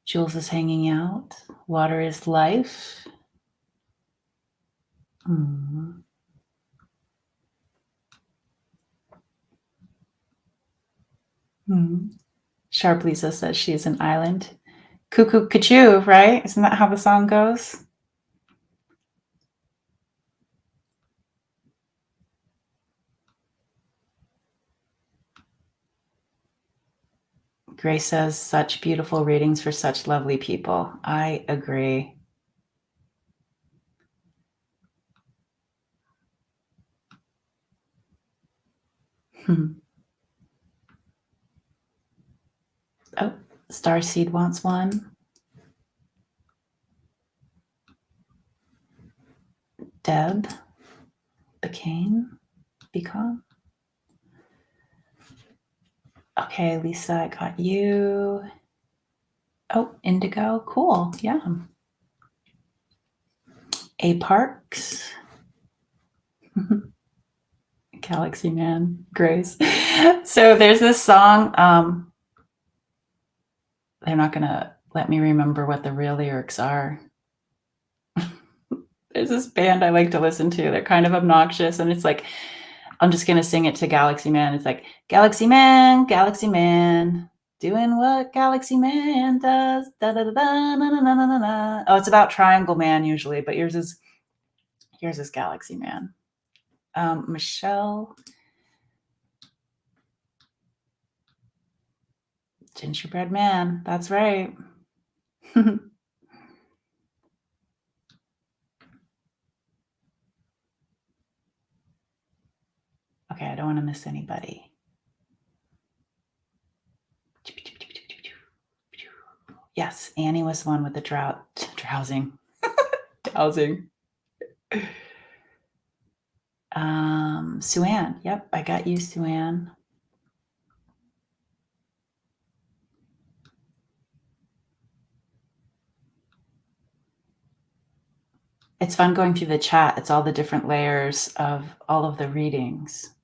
Jules is hanging out. Water is life. Sharp Lisa says she's an island. Cuckoo Cachoo, right? Isn't that how the song goes? Grace says, such beautiful readings for such lovely people. I agree. Oh, Starseed wants one. Deb Become. Okay, Lisa, I got you. Oh, Indigo, cool, yeah. A Parks. Galaxy Man, Grace. So there's this song, they're not gonna let me remember what the real lyrics are. There's this band I like to listen to. They're kind of obnoxious, and it's like, I'm just gonna sing it to Galaxy Man. It's like, Galaxy Man, doing what Galaxy Man does. Da, da, da, da, na, na, na, na, na. Oh, it's about Triangle Man usually, but yours is Galaxy Man. Michelle. Gingerbread Man. That's right. Okay, I don't want to miss anybody. Yes, Annie was the one with the drowsing. Dowsing. Sue-Ann. Yep, I got you, Sue-Ann. It's fun going through the chat. It's all the different layers of all of the readings.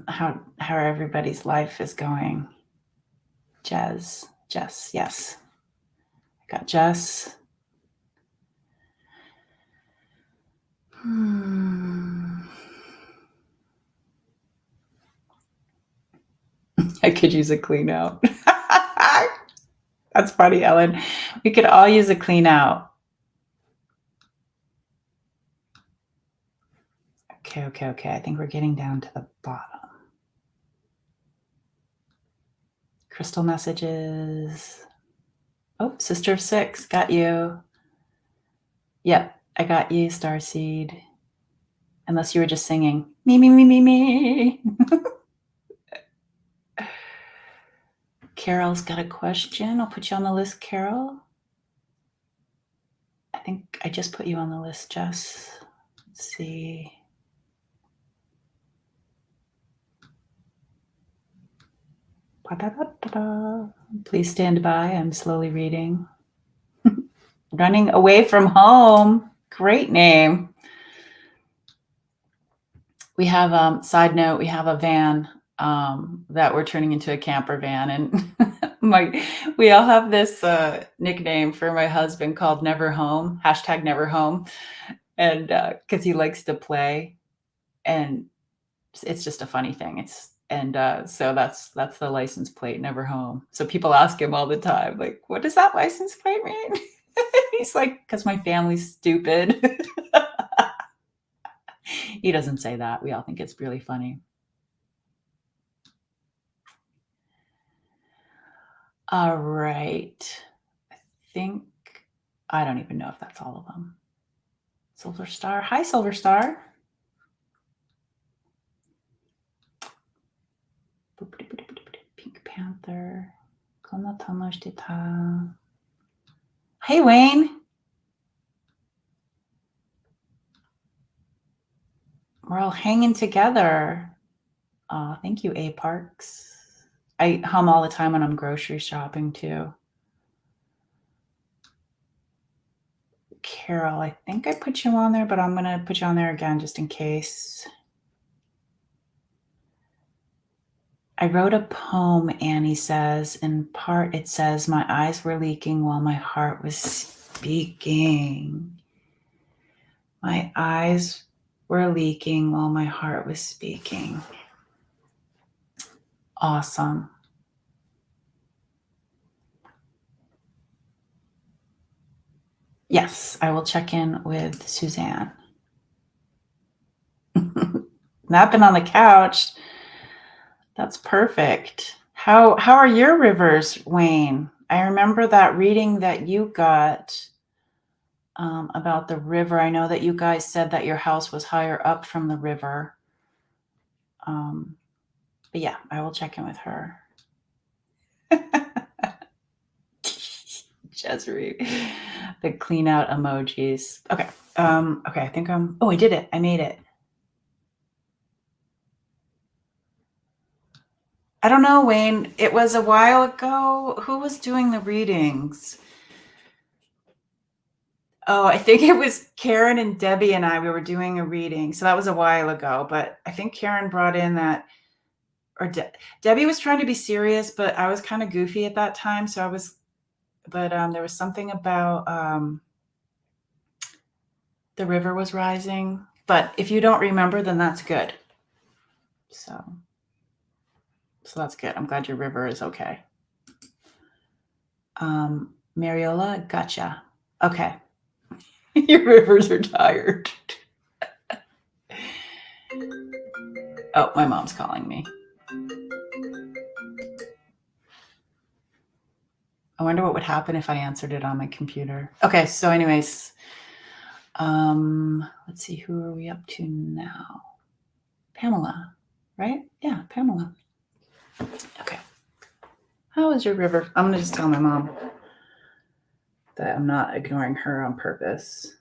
How everybody's life is going. Jess, yes. I got Jess. I could use a clean out. That's funny, Ellen. We could all use a clean out. Okay. I think we're getting down to the bottom. Crystal messages. Oh, Sister of Six, got you. Yep, I got you, Starseed. Unless you were just singing, me. Carol's got a question. I'll put you on the list, Carol. I think I just put you on the list, Jess. Let's see. Please stand by. I'm slowly reading. Running away from home. Great name. We have, side note, we have a van that we're turning into a camper van. And we all have this nickname for my husband called Never Home, hashtag Never Home. And because he likes to play. And it's just a funny thing. So that's the license plate, Never Home. So people ask him all the time, like, what does that license plate mean? He's like, because my family's stupid. He doesn't say that. We all think it's really funny. All right. I don't even know if that's all of them. Silver Star. Hi, Silver Star. Pink Panther. Hey, Wayne. We're all hanging together. Oh, thank you, A Parks. I hum all the time when I'm grocery shopping too. Carol, I think I put you on there, but I'm going to put you on there again just in case. I wrote a poem, Annie says. In part, it says, my eyes were leaking while my heart was speaking. My eyes were leaking while my heart was speaking. Awesome. Yes, I will check in with Suzanne. Napping on the couch. That's perfect. How are your rivers, Wayne? I remember that reading that you got about the river. I know that you guys said that your house was higher up from the river. But yeah, I will check in with her. Jessery, the clean out emojis. Okay. Okay, I think I did it. I made it. I don't know, Wayne. It was a while ago. Who was doing the readings? Oh, I think it was Karen and Debbie and I. We were doing a reading. So that was a while ago. But I think Karen brought in that, or Debbie was trying to be serious, but I was kind of goofy at that time. So I was, but there was something about the river was rising. But if you don't remember, then that's good. So that's good. I'm glad your river is okay. Mariola, gotcha. Okay. Your rivers are tired. Oh, my mom's calling me. I wonder what would happen if I answered it on my computer. Okay, so anyways, let's see, who are we up to now? Pamela, right? Yeah, Pamela. Okay. How is your river? I'm gonna just tell my mom that I'm not ignoring her on purpose.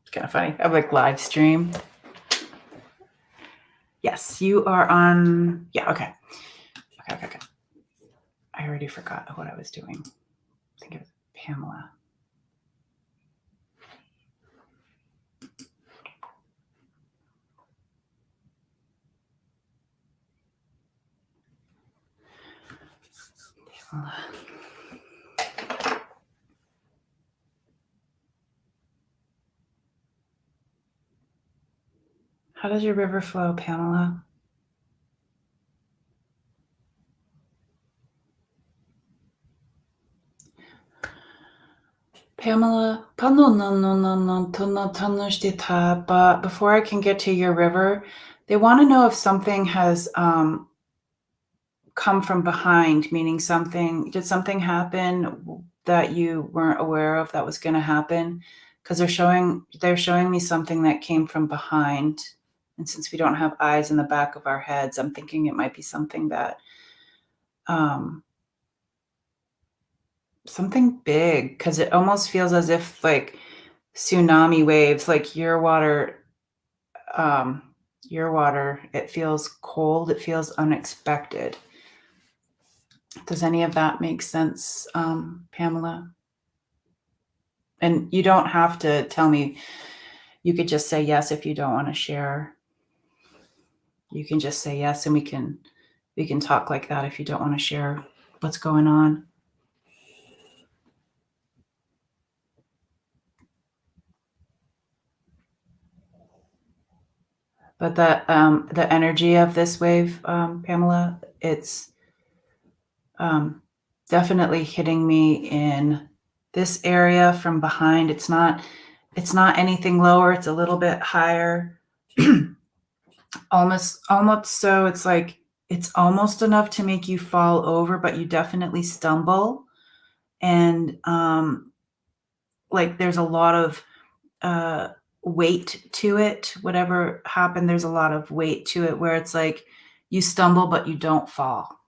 It's kind of funny. I have like live stream. Yes, you are on. Yeah, okay. Okay. I already forgot what I was doing. I think it was Pamela. How does your river flow, Pamela? Pamela, but before I can get to your river, they want to know if something has come from behind, meaning did something happen that you weren't aware of that was going to happen? Because they're showing me something that came from behind. And since we don't have eyes in the back of our heads, I'm thinking it might be something that something big, because it almost feels as if like tsunami waves, like your water, it feels cold, it feels unexpected. Does any of that make sense, Pamela? And you don't have to tell me. You could just say yes if you don't want to share. You can just say yes, and we can talk like that if you don't want to share what's going on. But the energy of this wave, Pamela, it's definitely hitting me in this area from behind. It's not anything lower. It's a little bit higher. almost so it's like it's almost enough to make you fall over, but you definitely stumble. And like there's a lot of weight to it. Whatever happened, there's a lot of weight to it, where it's like you stumble but you don't fall.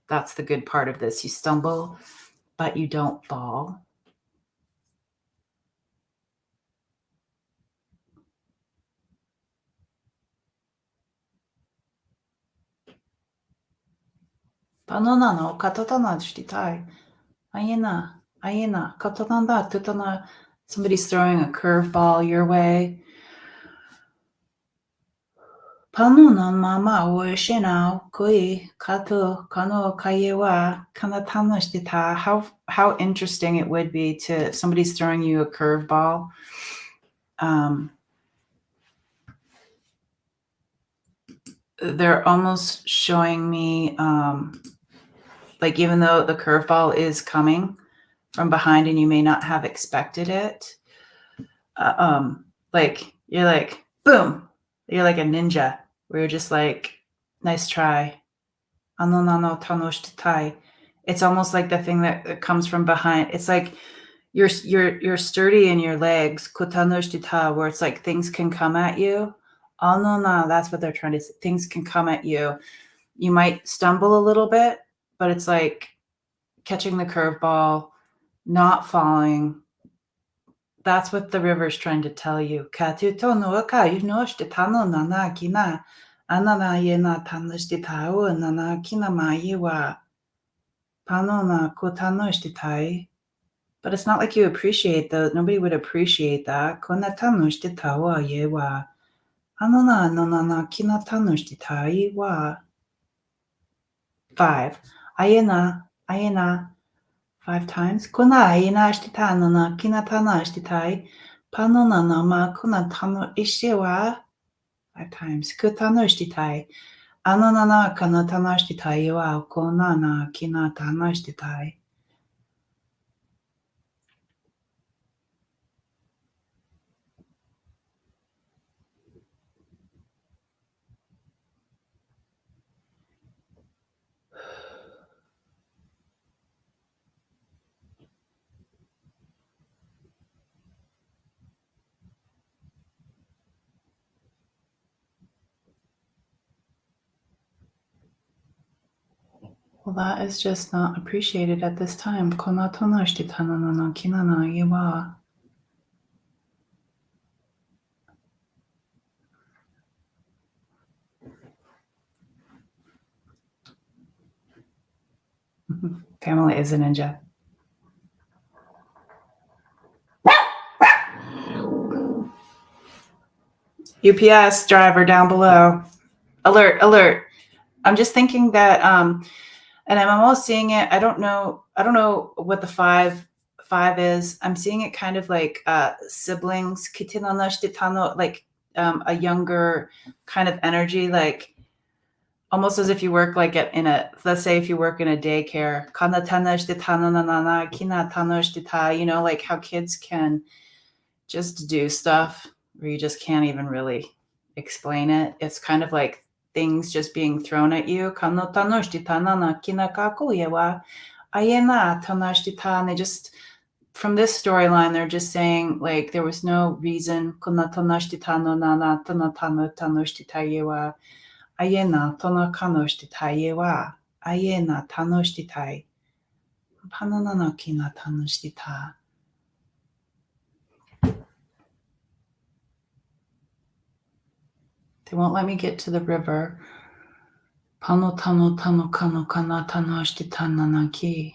That's the good part of this. You stumble but you don't fall. Banana katana shtitai. Ayena katananda tutana. Somebody's throwing a curveball your way. Panunan mama oishinao kui kato kano kayewa kanatano shtita. How interesting it would be to somebody's throwing you a curveball. They're almost showing me like, even though the curveball is coming from behind and you may not have expected it, uh, um, like you're like boom, you're like a ninja where you're just like, nice try. Ano na no tanoshita. It's almost like the thing that comes from behind. It's like you're sturdy in your legs, kotanoshita, where it's like things can come at you. Ano na, that's what they're trying to say. Things can come at you. You might stumble a little bit, but it's like catching the curveball, not falling. That's what the river's trying to tell you. Katuto no aka yunoshita no nana kina. Anana yena tanoshita o nana kina maiwa. Panona kotanoshita. But it's not like you appreciate those. Nobody would appreciate that. Konatanushita wa yewa. Anona nonana kinatanushita wa. 5. Ayena, ayena. 5 times. Kona ayena shtita nona kinatana shtitai. Panona nama konatano ishewa. 5 times. Kotano shtitai. Anonana kanatana shtitai wa konana kinatana shtitai. Well, that is just not appreciated at this time. Konatonoshita no no kinana iwa. Pamela is a ninja. UPS driver down below. Alert, alert. I'm just thinking that and I'm almost seeing it. I don't know what the five is. I'm seeing it kind of like siblings, like a younger kind of energy, like almost as if you work like let's say if you work in a daycare, like how kids can just do stuff where you just can't even really explain it. It's kind of like things just being thrown at you. And they just, from this storyline, they're just saying like there was no reason. Ayena tono kanoshtitai wa. Ayena tanoshtitai. Panonano kina tanoshita. They won't let me get to the river. Pano tano tano kano kana tanoshita nanaki.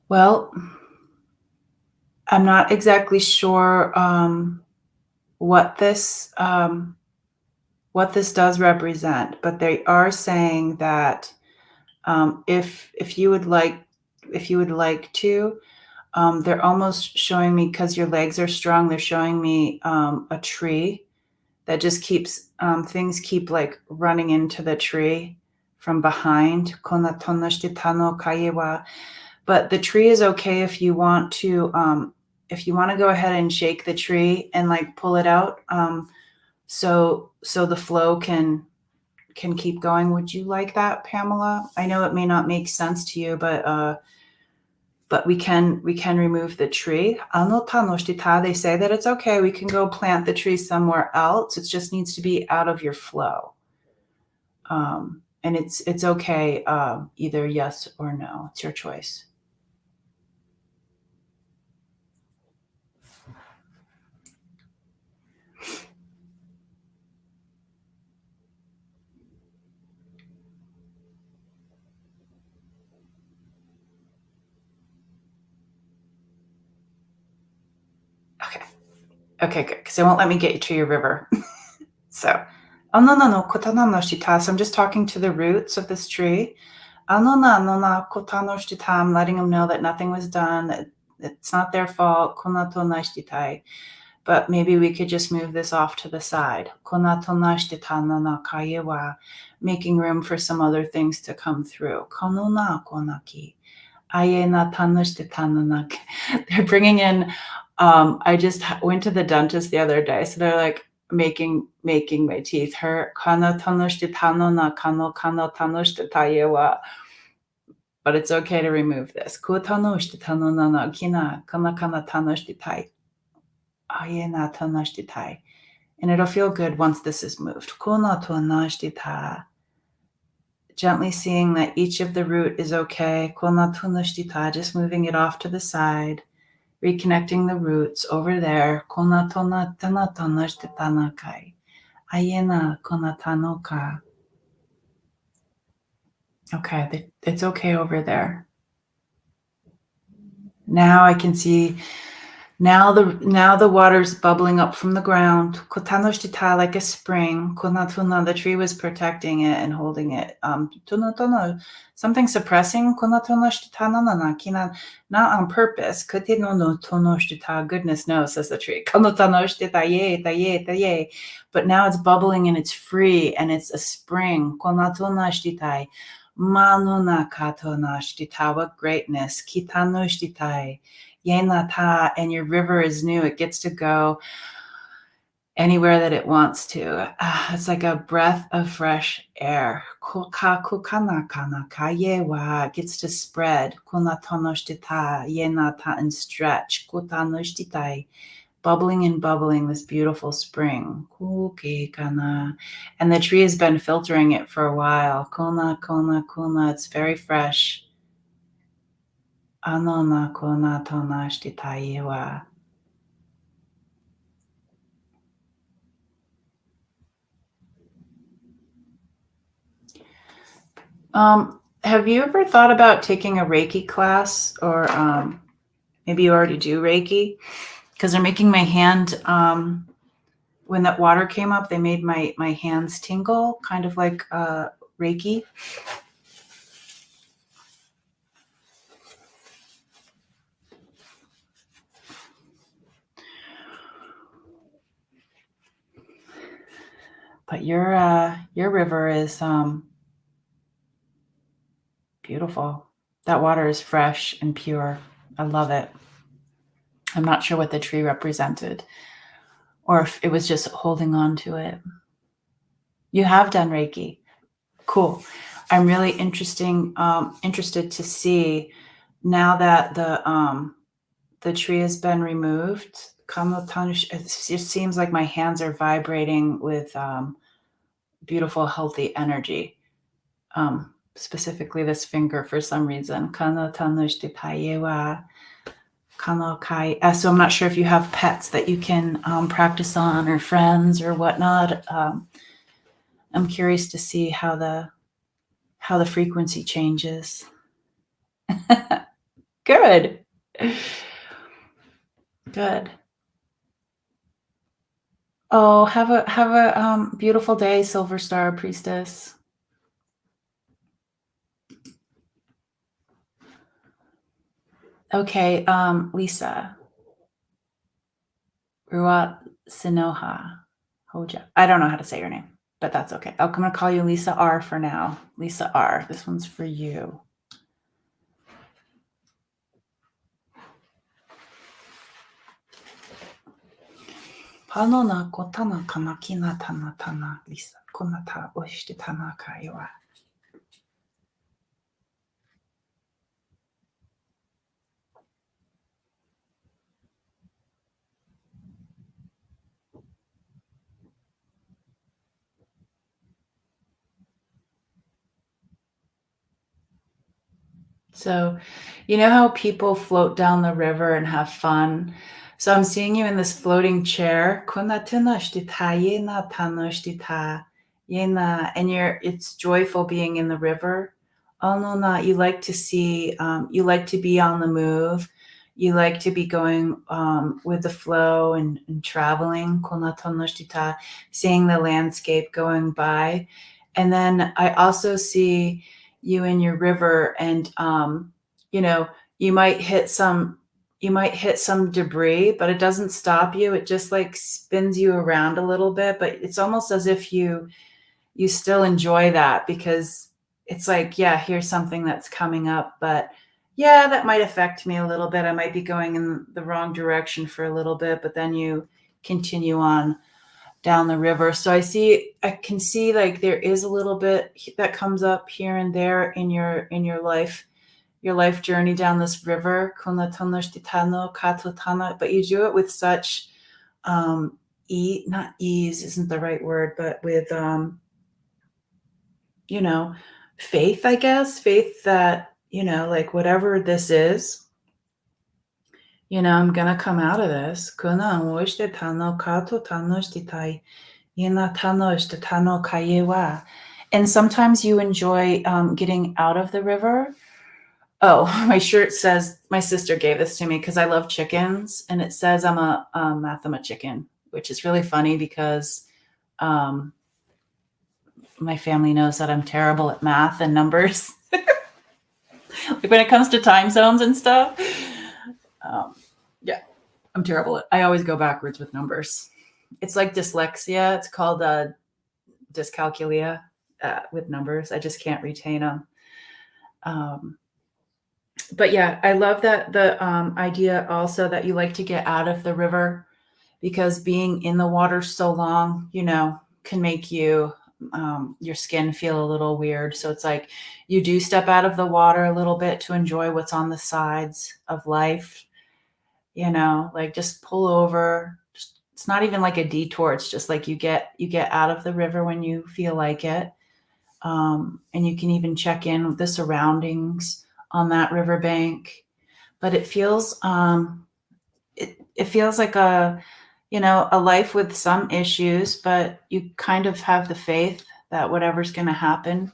Well, I'm not exactly sure what this does represent, but they are saying that if you would like to, they're almost showing me, because your legs are strong, they're showing me a tree that just keeps things keep like running into the tree from behind. But the tree is okay if you want to go ahead and shake the tree and like pull it out, so the flow can keep going. Would you like that, Pamela? I know it may not make sense to you, but we can remove the tree. They say that it's okay. We can go plant the tree somewhere else. It just needs to be out of your flow. And it's okay, either yes or no. It's your choice. Okay, good, because it won't let me get you to your river. So, oh no, so I'm just talking to the roots of this tree. I'm letting them know that nothing was done, that it's not their fault. but maybe we could just move this off to the side. Kona tonashite ta no na kaye wa, making room for some other things to come through. Kono na konaki. Aye na tanashite ta no na. They're bringing in, I just went to the dentist the other day, so they're like making my teeth hurt. Kana tanoshite ta no na kano tanoshite ta ye wa. But it's okay to remove this. Ku tanoshite ta no na na kina kana tanoshite tai. Aye na tanoshite tai. And it'll feel good once this is moved. Kuna tanoshite ta. Gently seeing that each of the root is okay. Kuna tanoshite ta. Just moving it off to the side. Reconnecting the roots over there. Kona tona tana tanoshite tanakai. Ayena kona tanoka. Okay, it's okay over there. Now I can see, now the water's bubbling up from the ground. Kotanoshita, like a spring. Konatuna, the tree was protecting it and holding it. Tunotono, something suppressing. Konatonoshita nanana, kina, not on purpose. Kotino no tonoshita, goodness knows, says the tree. Konotanoshita, ye, ta ye, ta ye. But now it's bubbling and it's free and it's a spring. Konatonashtitai. Manuna katonashtita, what greatness. Kitanoshtitai. Yenata, and your river is new. It gets to go anywhere that it wants to. It's like a breath of fresh air. It gets to spread. Yenata, and stretch. Bubbling and bubbling, this beautiful spring. And the tree has been filtering it for a while. Kona, it's very fresh. Anona kona tonashitaiwa. Have you ever thought about taking a Reiki class, or maybe you already do Reiki? Because they're making my hand, when that water came up, they made my hands tingle, kind of like Reiki. But your river is beautiful. That water is fresh and pure. I love it. I'm not sure what the tree represented, or if it was just holding on to it. You have done Reiki. Cool. I'm really interested to see, now that the tree has been removed. It just seems like my hands are vibrating with beautiful, healthy energy. Specifically this finger for some reason. So I'm not sure if you have pets that you can practice on, or friends or whatnot. I'm curious to see how the frequency changes. Good. Good. Oh, have a beautiful day, Silver Star Priestess. Okay, Lisa. Ruat Sinoha Hoja. I don't know how to say your name, but that's okay. I'm going to call you Lisa R for now. Lisa R. This one's for you. Panona kotana kanakina tana tana Lisa. Konata oshite tana kaiwa. So, you know how people float down the river and have fun? So I'm seeing you in this floating chair. And it's joyful being in the river. Oh no, no, you like to see, you like to be on the move. You like to be going with the flow and traveling. Seeing the landscape going by. And then I also see you in your river, and you know, you might hit some you might hit some debris, but it doesn't stop you. It just like spins you around a little bit, but it's almost as if you still enjoy that because it's like, yeah, here's something that's coming up, but yeah, that might affect me a little bit. I might be going in the wrong direction for a little bit, but then you continue on down the river. So I can see like there is a little bit that comes up here and there in your life journey down this river. But you do it with such not ease isn't the right word, but with you know, faith, I guess, faith that, like whatever this is, I'm gonna come out of this. And sometimes you enjoy getting out of the river. Oh, my shirt says my sister gave this to me because I love chickens, and it says I'm a chicken, which is really funny because um, my family knows that I'm terrible at math and numbers. Like when it comes to time zones and stuff. Um, yeah, I'm terrible at. I always go backwards with numbers. It's like dyslexia. It's called dyscalculia with numbers. I just can't retain them. But yeah, I love that the idea also that you like to get out of the river because being in the water so long, can make your skin feel a little weird. So it's like you do step out of the water a little bit to enjoy what's on the sides of life, like just pull over. It's not even like a detour. It's just like you get out of the river when you feel like it. And you can even check in with the surroundings on that riverbank. But it feels it feels like a life with some issues, but you kind of have the faith that whatever's going to happen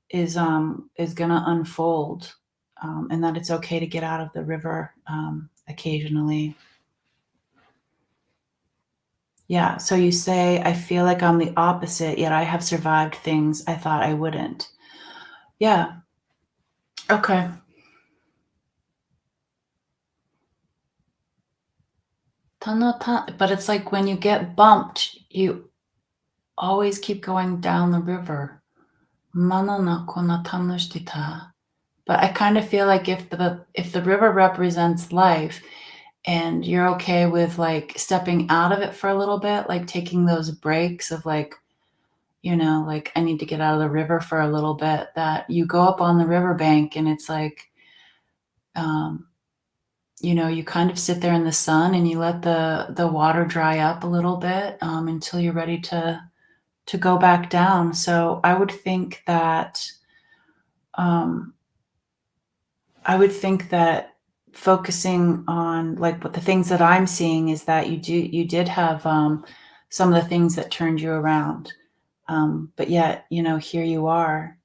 is going to unfold, and that it's okay to get out of the river occasionally. Yeah. So you say, I feel like I'm the opposite, yet I have survived things I thought I wouldn't. Yeah. Okay. But it's like when you get bumped, you always keep going down the river. But I kind of feel like if the river represents life and you're okay with like stepping out of it for a little bit, like taking those breaks of like, like I need to get out of the river for a little bit, that you go up on the riverbank and it's like, you kind of sit there in the sun and you let the water dry up a little bit until you're ready to go back down. So um, I would think that focusing on like what the things that I'm seeing is that you did have some of the things that turned you around. But yet, here you are,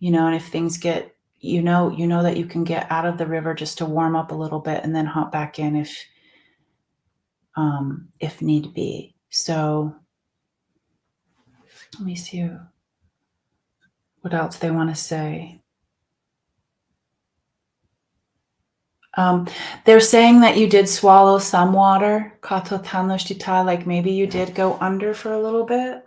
and if things get, that you can get out of the river just to warm up a little bit and then hop back in if need be. So let me see what else they want to say. They're saying that you did swallow some water, like maybe you did go under for a little bit.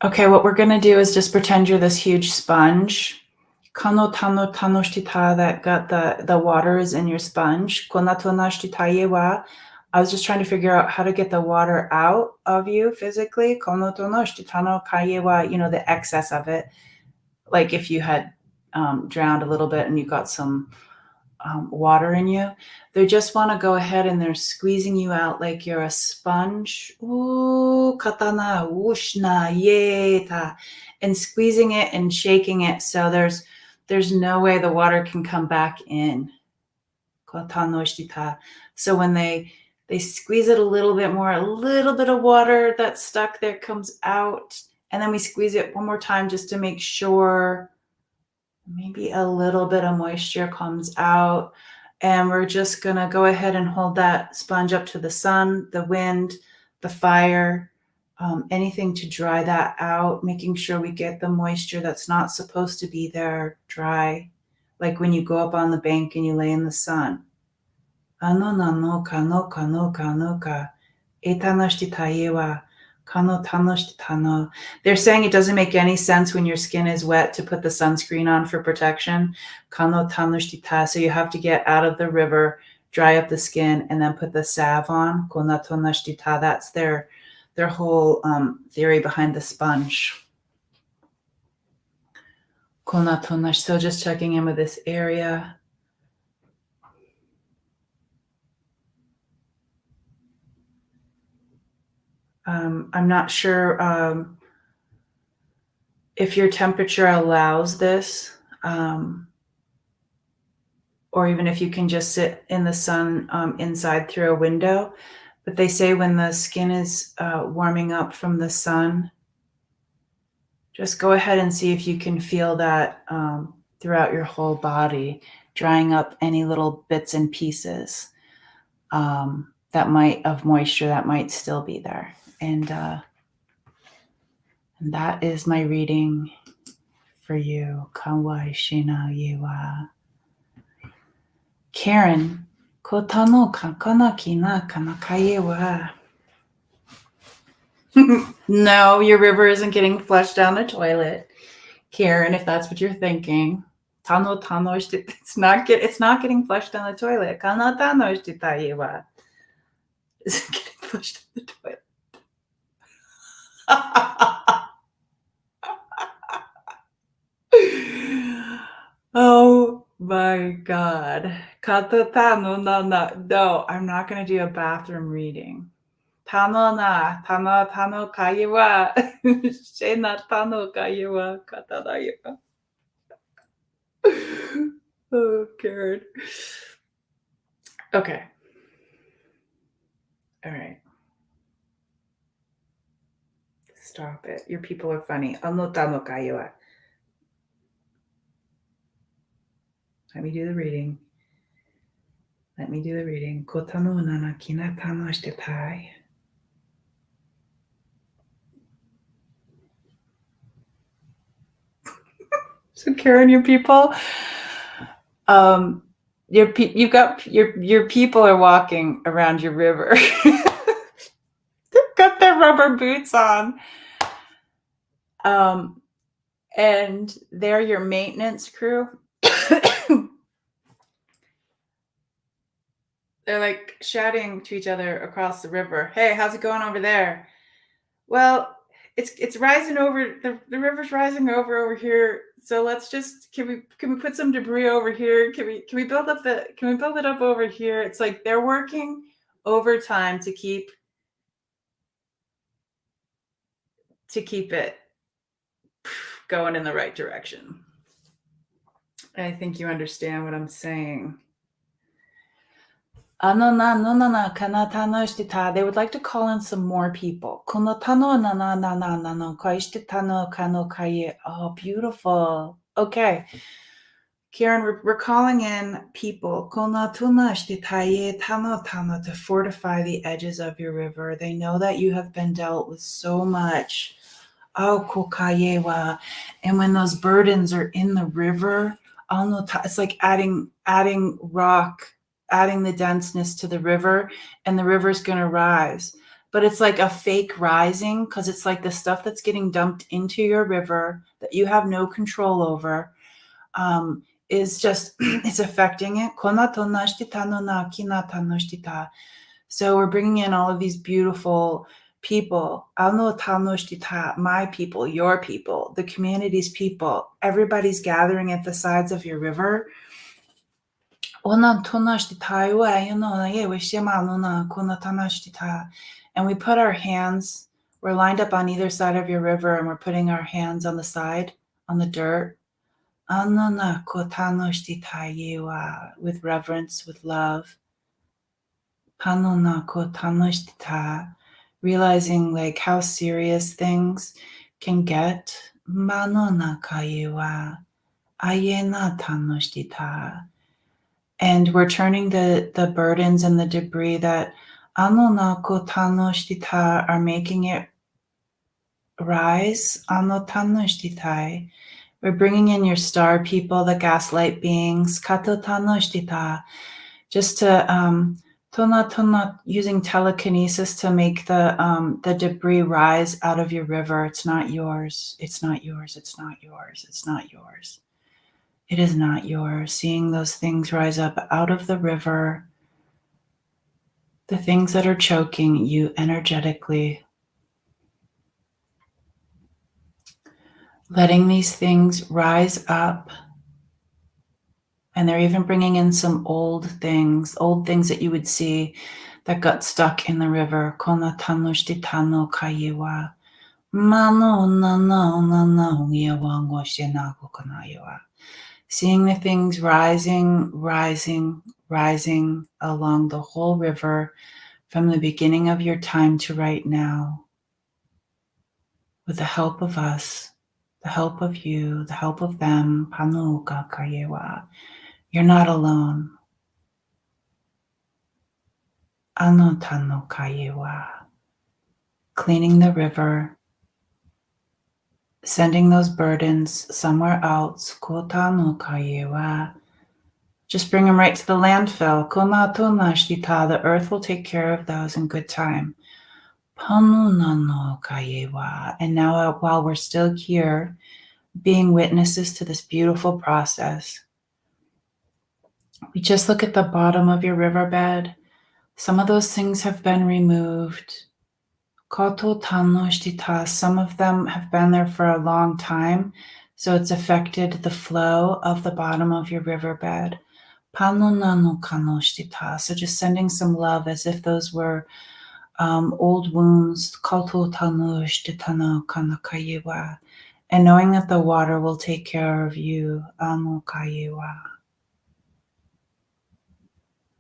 Okay, what we're going to do is just pretend you're this huge sponge. Kano tano tanoshtita, that got the water is in your sponge. Konatonashtitaye wa. I was just trying to figure out how to get the water out of you physically. Konotonoshtitano kaye wa, the excess of it. Like if you had drowned a little bit and you got some water in you. They just want to go ahead and they're squeezing you out like you're a sponge. Ooh, katana, whooshna, yeta, and squeezing it and shaking it so there's no way the water can come back in. So when they squeeze it a little bit more, a little bit of water that's stuck there comes out. And then we squeeze it one more time just to make sure maybe a little bit of moisture comes out. And we're just going to go ahead and hold that sponge up to the sun, the wind, the fire, anything to dry that out, making sure we get the moisture that's not supposed to be there dry, like when you go up on the bank and you lay in the sun. Ano na no ka no ka no ka no ka. They're saying it doesn't make any sense when your skin is wet to put the sunscreen on for protection. So you have to get out of the river, dry up the skin, and then put the salve on. That's their whole theory behind the sponge. So just checking in with this area. I'm not sure if your temperature allows this, or even if you can just sit in the sun inside through a window. But they say when the skin is warming up from the sun, just go ahead and see if you can feel that throughout your whole body, drying up any little bits and pieces of moisture that might still be there. And that is my reading for you. Kawai shina yewa. Karen, kotano kakanaki na kanakayewa. No, your river isn't getting flushed down the toilet, Karen, if that's what you're thinking. Tano tano it's not getting flushed down the toilet. Kana tano shitayewa. It's getting flushed down the toilet. Oh my God. No, I'm not going to do a bathroom reading. Tano kayewa. Shena tano kayewa katadayewa. Oh, Karen. Okay. All right. Stop it. Your people are funny. Ano tano kayewa. Let me do the reading. Kotano nana kina tano shitetai. So Karen, your people, your people are walking around your river. They've got their rubber boots on. And they're your maintenance crew. They're like shouting to each other across the river. Hey, how's it going over there? Well, it's rising over the river's rising over here. So let's just can we put some debris over here? Can we build it up over here? It's like they're working overtime to keep it going in the right direction. I think you understand what I'm saying. They would like to call in some more people. Oh, beautiful. Okay. Karen, we're calling in people to fortify the edges of your river. They know that you have been dealt with so much. And when those burdens are in the river, it's like adding rock, adding the denseness to the river, and the river's going to rise. But it's like a fake rising because it's like the stuff that's getting dumped into your river that you have no control over is just, it's affecting it. So we're bringing in all of these beautiful people, my people, your people, the community's people, everybody's gathering at the sides of your river. And we put our hands, we're lined up on either side of your river and we're putting our hands on the side, on the dirt, Anana kotanoshtitayewa, with reverence, with love. Panona kotanoshtita, realizing like how serious things can get. Manona kayewa, ayena tanoshtita. And we're turning the burdens and the debris that anona kotanoshtita are making it rise. Anotanoshtita. We're bringing in your star people, the gaslight beings, katotanoshtita, just to tona, using telekinesis to make the debris rise out of your river. It's not yours. It's not yours. It's not yours. It's not yours. It is not yours. Seeing those things rise up out of the river, the things that are choking you energetically, letting these things rise up. And they're even bringing in some old things that you would see that got stuck in the river. Kona tanoshtitano kayewa. Mano no no no no niawango shenago kanayewa. Seeing the things rising, rising, rising along the whole river from the beginning of your time to right now. With the help of us, the help of you, the help of them, panuka kayewa. You're not alone. Anotano kayewa. Cleaning the river, sending those burdens somewhere else. Kotano kayewa. Just bring them right to the landfill. Konatona shtita. The earth will take care of those in good time. Panunano kayewa. And now, while we're still here, being witnesses to this beautiful process, we just look at the bottom of your riverbed. Some of those things have been removed. Koto tanoshtita. Some of them have been there for a long time, so it's affected the flow of the bottom of your riverbed. Panonano kanoshtita. So just sending some love as if those were old wounds. Koto tanoshtitano kanakayewa. And knowing that the water will take care of you. Anokayewa.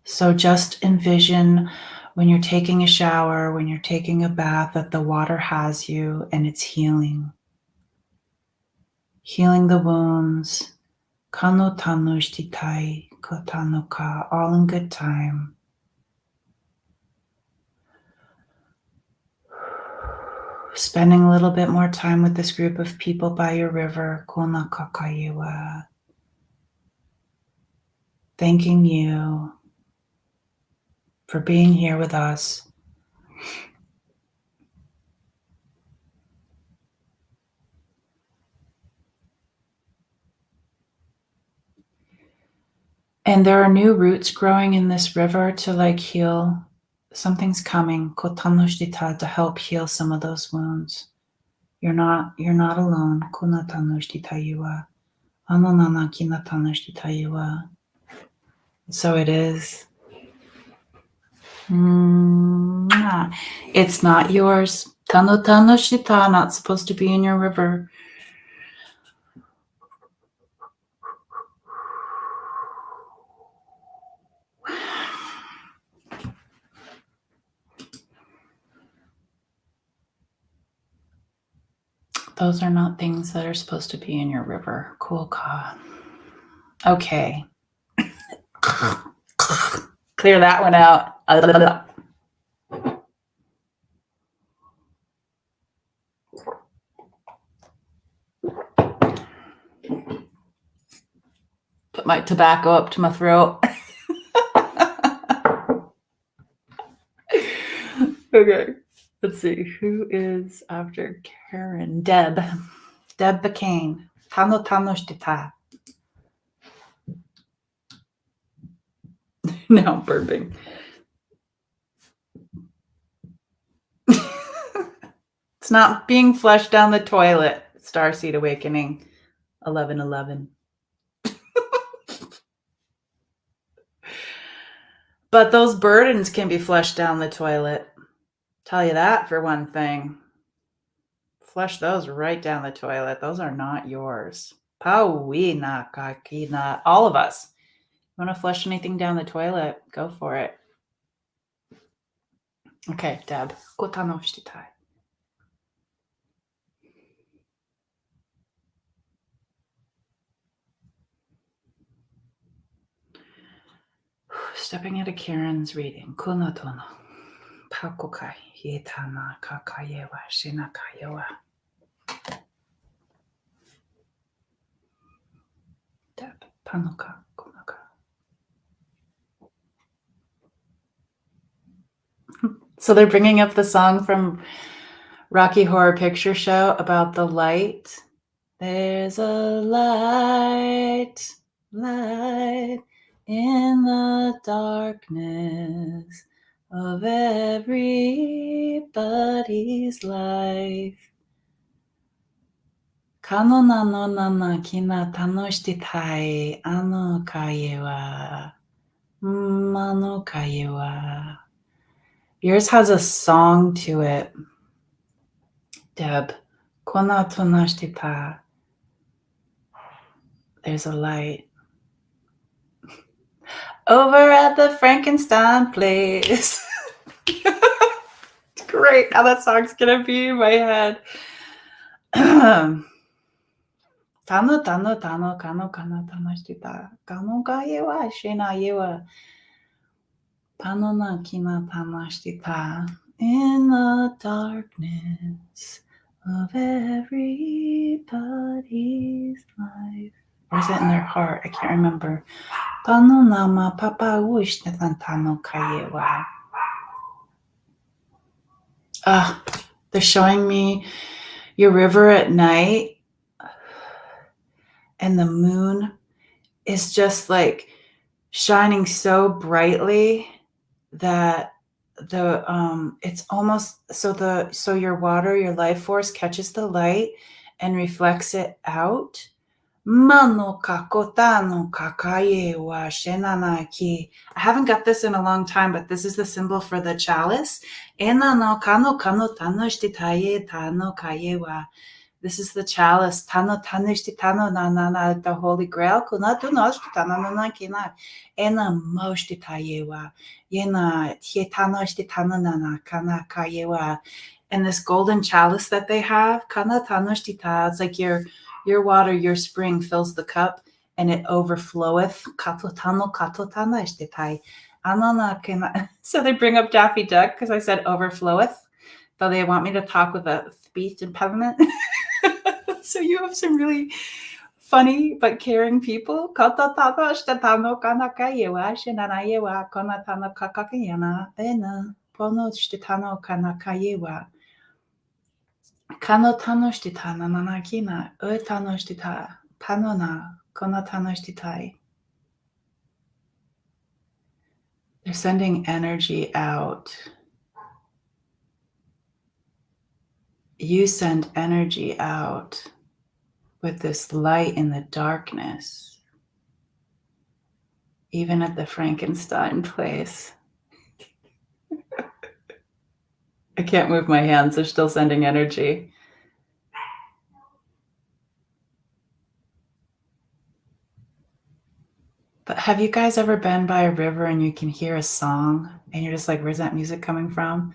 So just envision when you're taking a shower, when you're taking a bath, that the water has you and it's healing. Healing the wounds. Kano tanushtitai kotanuka, all in good time. Spending a little bit more time with this group of people by your river. Kona kakayewa. Thanking you for being here with us. And there are new roots growing in this river to like heal. Something's coming, kotanoshtita, to help heal some of those wounds. You're not alone. Kunatanoshtitayua. Anonana kinatanoshtitayua. So it is. It's not yours. Tanotanoshita, not supposed to be in your river. Those are not things that are supposed to be in your river. Cool ka. Okay. Clear that one out. Put my tobacco up to my throat. Okay. Let's see. Who is after Karen? Deb. Deb McCain. Tano tanoshtita. Now I'm burping. It's not being flushed down the toilet. Starseed Awakening. 11:11. But those burdens can be flushed down the toilet. Tell you that for one thing. Flush those right down the toilet. Those are not yours. Pauina kakina. All of us. You want to flush anything down the toilet? Go for it. Okay, Deb. Kotano shititai. Stepping into Karen's reading. Kunatono. Pakokai. Yetana kakayewa. Shinakayewa. Deb. Panoka. Kunaka. So they're bringing up the song from Rocky Horror Picture Show about the light. There's a light in the darkness of everybody's life. Kano nano nana kina tanoshititai ano kaye wa mano kaye wa. Yours has a song to it, Deb. Kona tonashitita. There's a light. Over at the Frankenstein place. Great how that song's gonna be in my head. Tano kano tanoshita. Kano gayewa shina yewa. Tano na kina tanoshita. In the darkness of everybody's life. Or is it in their heart? I can't remember. Tano nama papa wish tano kayewa. They're showing me your river at night, and the moon is just like shining so brightly that it's almost so your water, your life force catches the light and reflects it out. Mano kakotano kakaye wa shenanaki. I haven't got this in a long time, but this is the symbol for the chalice. Ena no kano tano shititaye tano kaye wa. This is the chalice. Tano tanishtitano na the Holy Grail. Kunatu no shitano na kina. Ena moshitaye wa. Yena tietano shitano na kana kaye wa. And this golden chalice that they have, kana tanoshtita, it's like your water, your spring fills the cup and it overfloweth. So they bring up Daffy Duck because I said overfloweth, though they want me to talk with a speech impediment. So you have some really funny but caring people. Kano tanoshita nanakina, tanoshita, panona, kona tanoshitai. They're sending energy out. You send energy out with this light in the darkness, even at the Frankenstein place. I can't move my hands, they're still sending energy. But have you guys ever been by a river and you can hear a song and you're just like, where's that music coming from?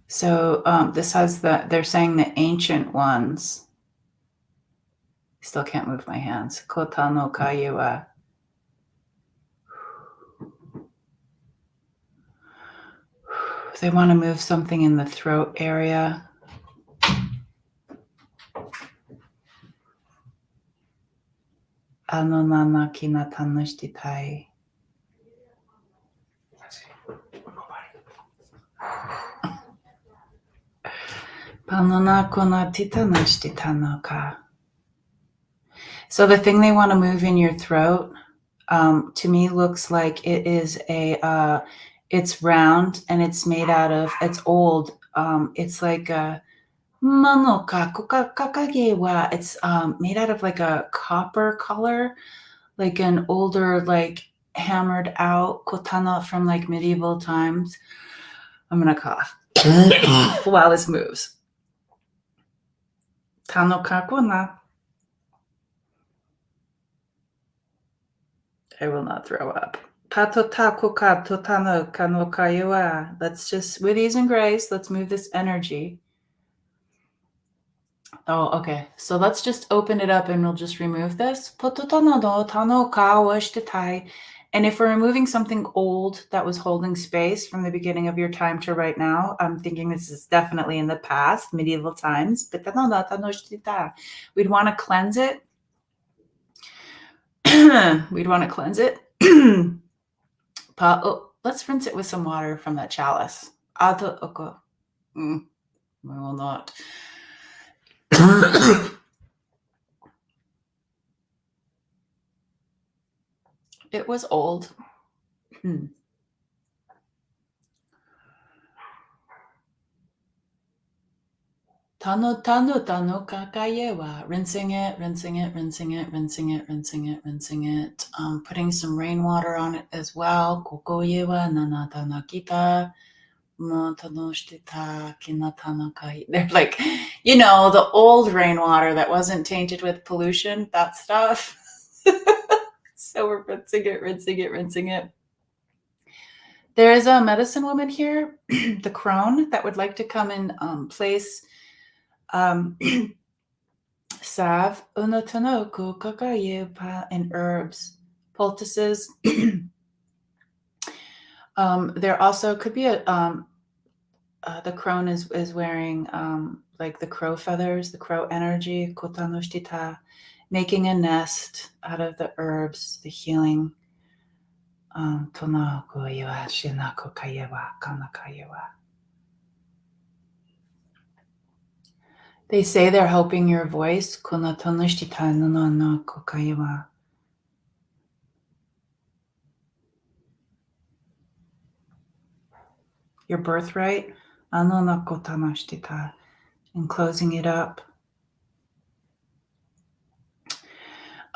So this has they're saying the ancient ones. Still can't move my hands. Kota no kayewa. They want to move something in the throat area. Anonana kinatanishtitai. Panona konatitanashtitanoka. So the thing they want to move in your throat, to me, looks like it is it's round and it's made out of, it's old. It's like a manoka kokakagewa. It's made out of like a copper color, like an older, like hammered out kotana from like medieval times. I'm gonna cough while this moves. Tano kakuna. I will not throw up. Let's just, with ease and grace, let's move this energy. Oh, okay. So let's just open it up and we'll just remove this. And if we're removing something old that was holding space from the beginning of your time to right now, I'm thinking this is definitely in the past, medieval times. We'd want to cleanse it. We'd want to cleanse it. Let's rinse it with some water from that chalice. We will not. It was old. Tano kakayewa. Rinsing it, rinsing it, rinsing it, rinsing it, rinsing it, rinsing it. Putting some rainwater on it as well. Kokoyewa nanatana kita. They're like, the old rainwater that wasn't tainted with pollution, that stuff. So we're rinsing it, rinsing it, rinsing it. There is a medicine woman here, the crone, that would like to come and place salve, unotonoku, kakaye, and herbs, poultices. There also could be the crone is wearing like the crow feathers, the crow energy, kotanoshtita, making a nest out of the herbs, the healing. They say they're helping your voice. Your birthright. And closing it up.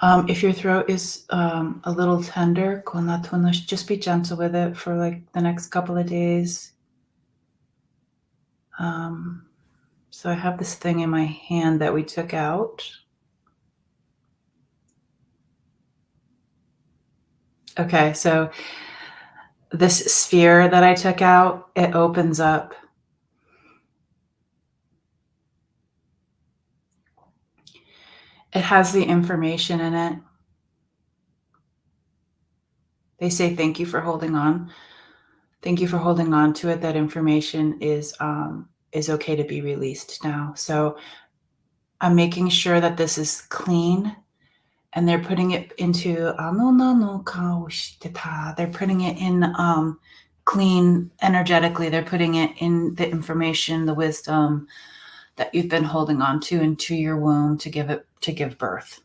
If your throat is a little tender, just be gentle with it for like the next couple of days. So I have this thing in my hand that we took out. Okay, so this sphere that I took out, it opens up. It has the information in it. They say thank you for holding on. Thank you for holding on to it. That information is okay to be released now. So I'm making sure that this is clean, and they're putting it into they're putting it in clean energetically. They're putting it in the information, the wisdom that you've been holding on to into your womb to give birth.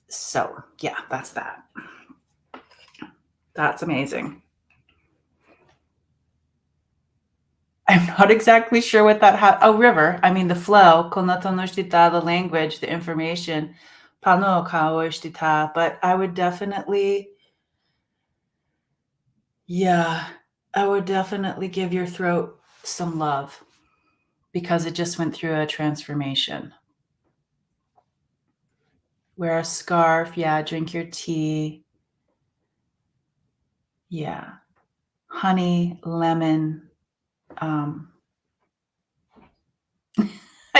So yeah, that's that. That's amazing. I'm not exactly sure what that river. I mean the flow, the language, the information, but I would definitely give your throat some love because it just went through a transformation. Wear a scarf, drink your tea. Yeah. Honey, lemon. I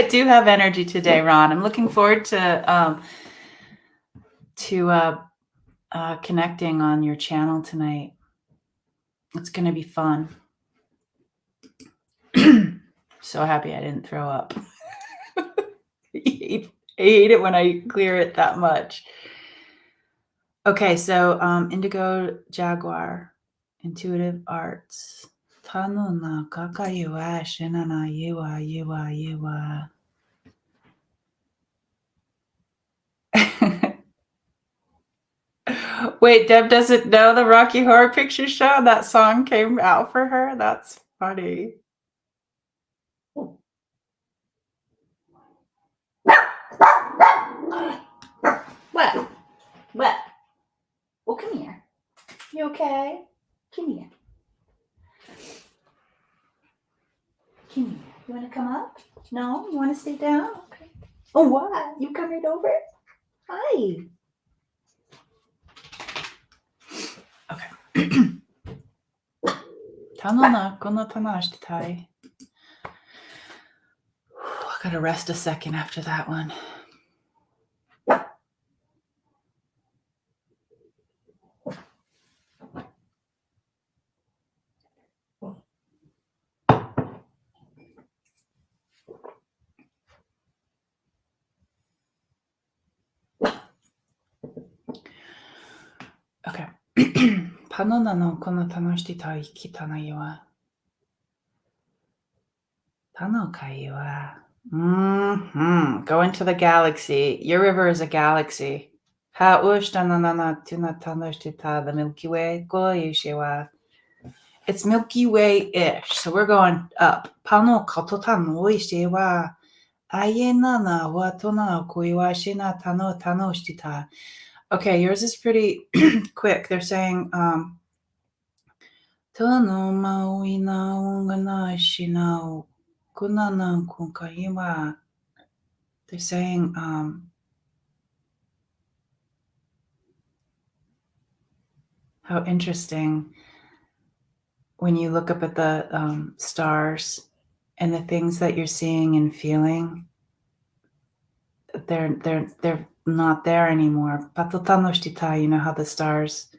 do have energy today, Ron. I'm looking forward to connecting on your channel tonight. It's going to be fun. So happy I didn't throw up. I hate it when I clear it that much. Okay, so Indigo Jaguar, Intuitive Arts. Tanuna kakayua shinana yiwa. Wait, Deb doesn't know the Rocky Horror Picture Show? That song came out for her? That's funny. What? What? Well, come here. You okay? Come here. Come here. You want to come up? No? You want to stay down? Okay. Oh, what? You come right over? Hi. Okay. Tanona, kono tanashtitai. I gotta rest a second after that one. Okay. Panona no kono tanashtitai kitanai wa. Tanokai wa. Go into the galaxy. Your river is a galaxy. Ha ushtanana tuna tanoshtita, the Milky Way. Go yushiwa. It's Milky Way-ish, so we're going up. Pano katotan oishiwa. Ayenana wa tona kuiwa shina tano tanoshtita. Okay, yours is pretty quick. They're saying, Tono mauina ungana shinao kunana kunkaiwa. They're saying, how interesting when you look up at the stars and the things that you're seeing and feeling, they're not there anymore. Patotanoshita, you know how the stars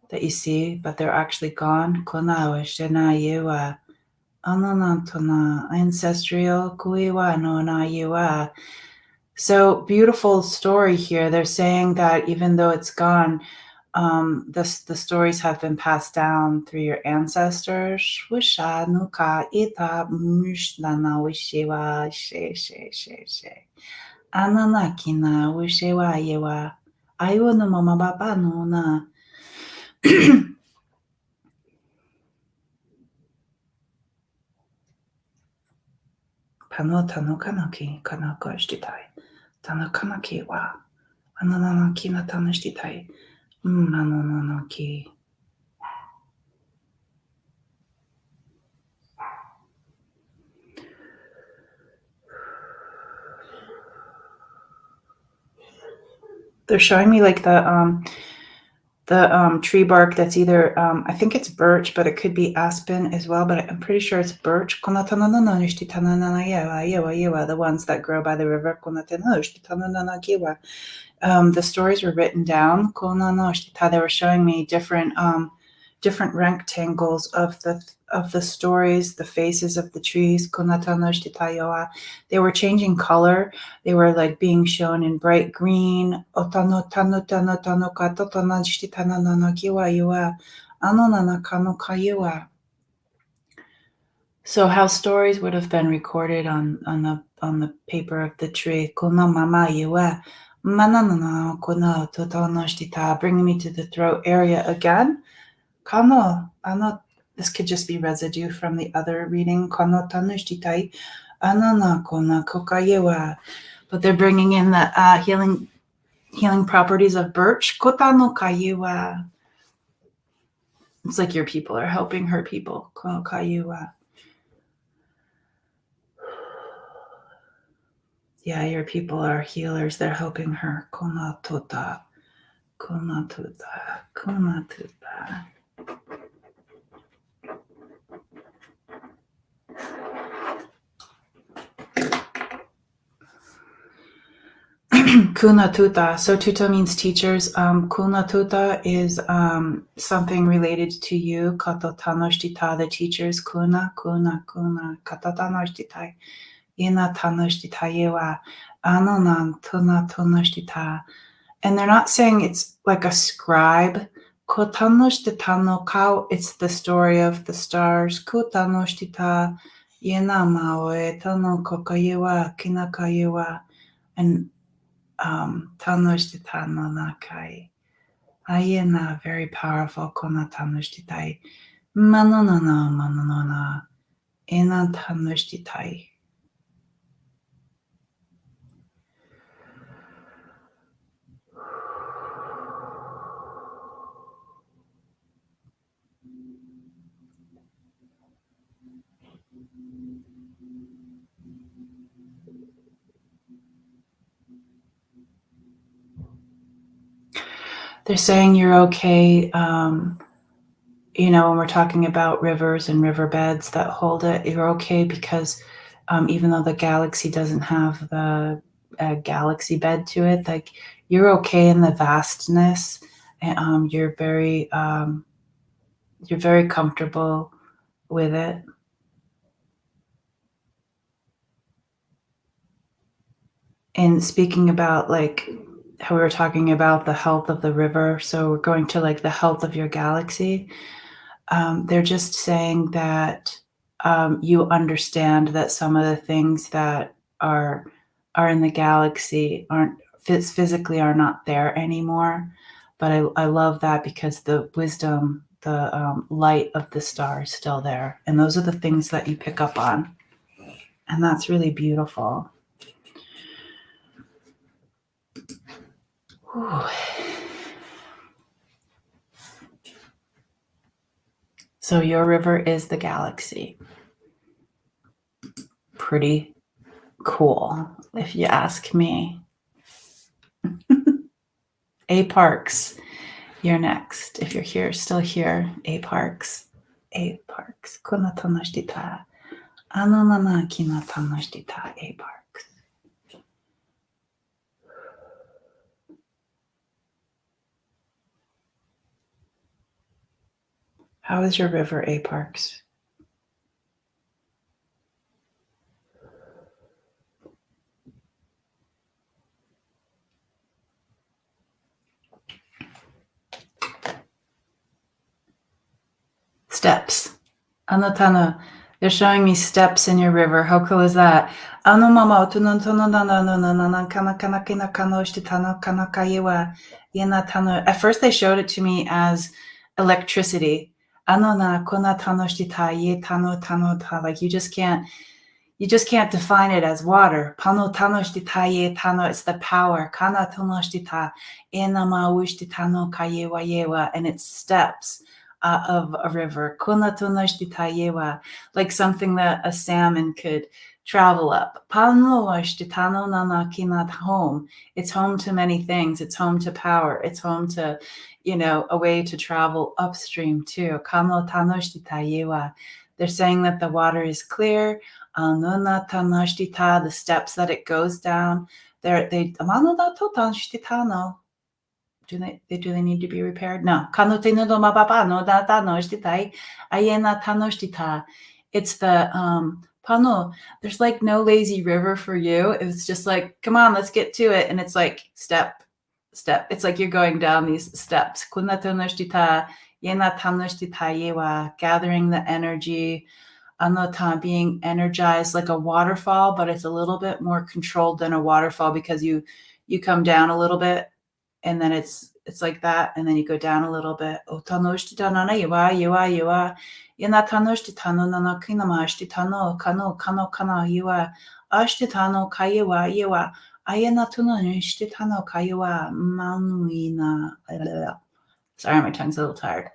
that you see, but they're actually gone. Konawa shena yewa ananantona ancestral kuiwa no na yewa. So beautiful story here. They're saying that even though it's gone, the stories have been passed down through your ancestors. Wisha nuka ita mushlana wishiwa she. Ananakina wishiwa yewa. Ayo no mama baba no na. Pano tanokanaki kanakoshtitai. Tanakanaki wa. Ananaki na tanashtitai. Manonaki. They're showing me like the tree bark that's either I think it's birch, but it could be aspen as well, but I'm pretty sure it's birch. The ones that grow by the river. The stories were written down. They were showing me different rectangles of the stories, the faces of the trees. They were changing color. They were like being shown in bright green. So how stories would have been recorded on the paper of the tree. Bringing me to the throat area again. This could just be residue from the other reading. But they're bringing in the healing properties of birch. It's like your people are helping her people. Yeah, your people are healers. They're helping her. Kuna tuta. Kuna tuta. So tuta means teachers. Kuna tuta is something related to you. Kato tanoshtita, the teachers. Kuna. Kato tanoshtita. Ina tanoshtita yewa. Anonan tuna tanoshtita. And they're not saying it's like a scribe. Kotanoshtita no kau. It's the story of the stars. Kotanoshtita. Yena mawe. Tano kokayewa. Kinakayewa. And tanoshtita no nakai. Ayena, very powerful. Kona tanoshtita. Manonona. Ena tanoshtita. They're saying you're okay. When we're talking about rivers and riverbeds that hold it, you're okay because even though the galaxy doesn't have the galaxy bed to it, like you're okay in the vastness, and you're very comfortable with it. And speaking about like how we were talking about the health of the river, so we're going to like the health of your galaxy. They're just saying that you understand that some of the things that are in the galaxy aren't physically are not there anymore. But I love that because the wisdom, the light of the star is still there, and those are the things that you pick up on, and that's really beautiful. Whew. So your river is the galaxy. Pretty cool, if you ask me. A Parks, you're next. If you're here, still here, A Parks. A Parks. Kuna tanoshita. Anonana kina tanoshita. A Parks. How is your river, A Parks? Steps. Anotana. They're showing me steps in your river. How cool is that? Anomama At first they showed it to me as electricity. Like you just can't define it as water. It's the power. And it's steps of a river. Like something that a salmon could travel up. Home. It's home to many things. It's home to power. It's home to, a way to travel upstream too. They're saying that the water is clear. The steps that it goes down. Do they need to be repaired? No. It's the pano. There's like no lazy river for you. It's just like, come on, let's get to it. And it's like step. It's like you're going down these steps. Gathering the energy. Being energized like a waterfall, but it's a little bit more controlled than a waterfall because you come down a little bit and then it's like that, and then you go down a little bit. Sorry, my tongue's a little tired.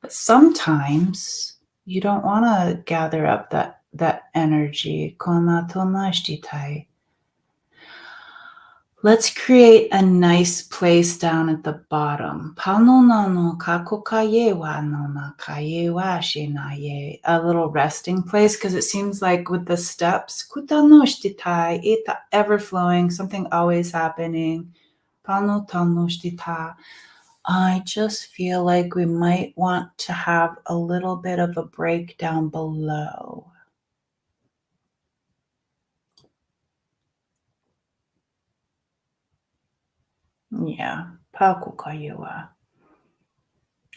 But sometimes you don't want to gather up that energy. Let's create a nice place down at the bottom. A little resting place, because it seems like with the steps, ever flowing, something always happening. I just feel like we might want to have a little bit of a break down below. Yeah,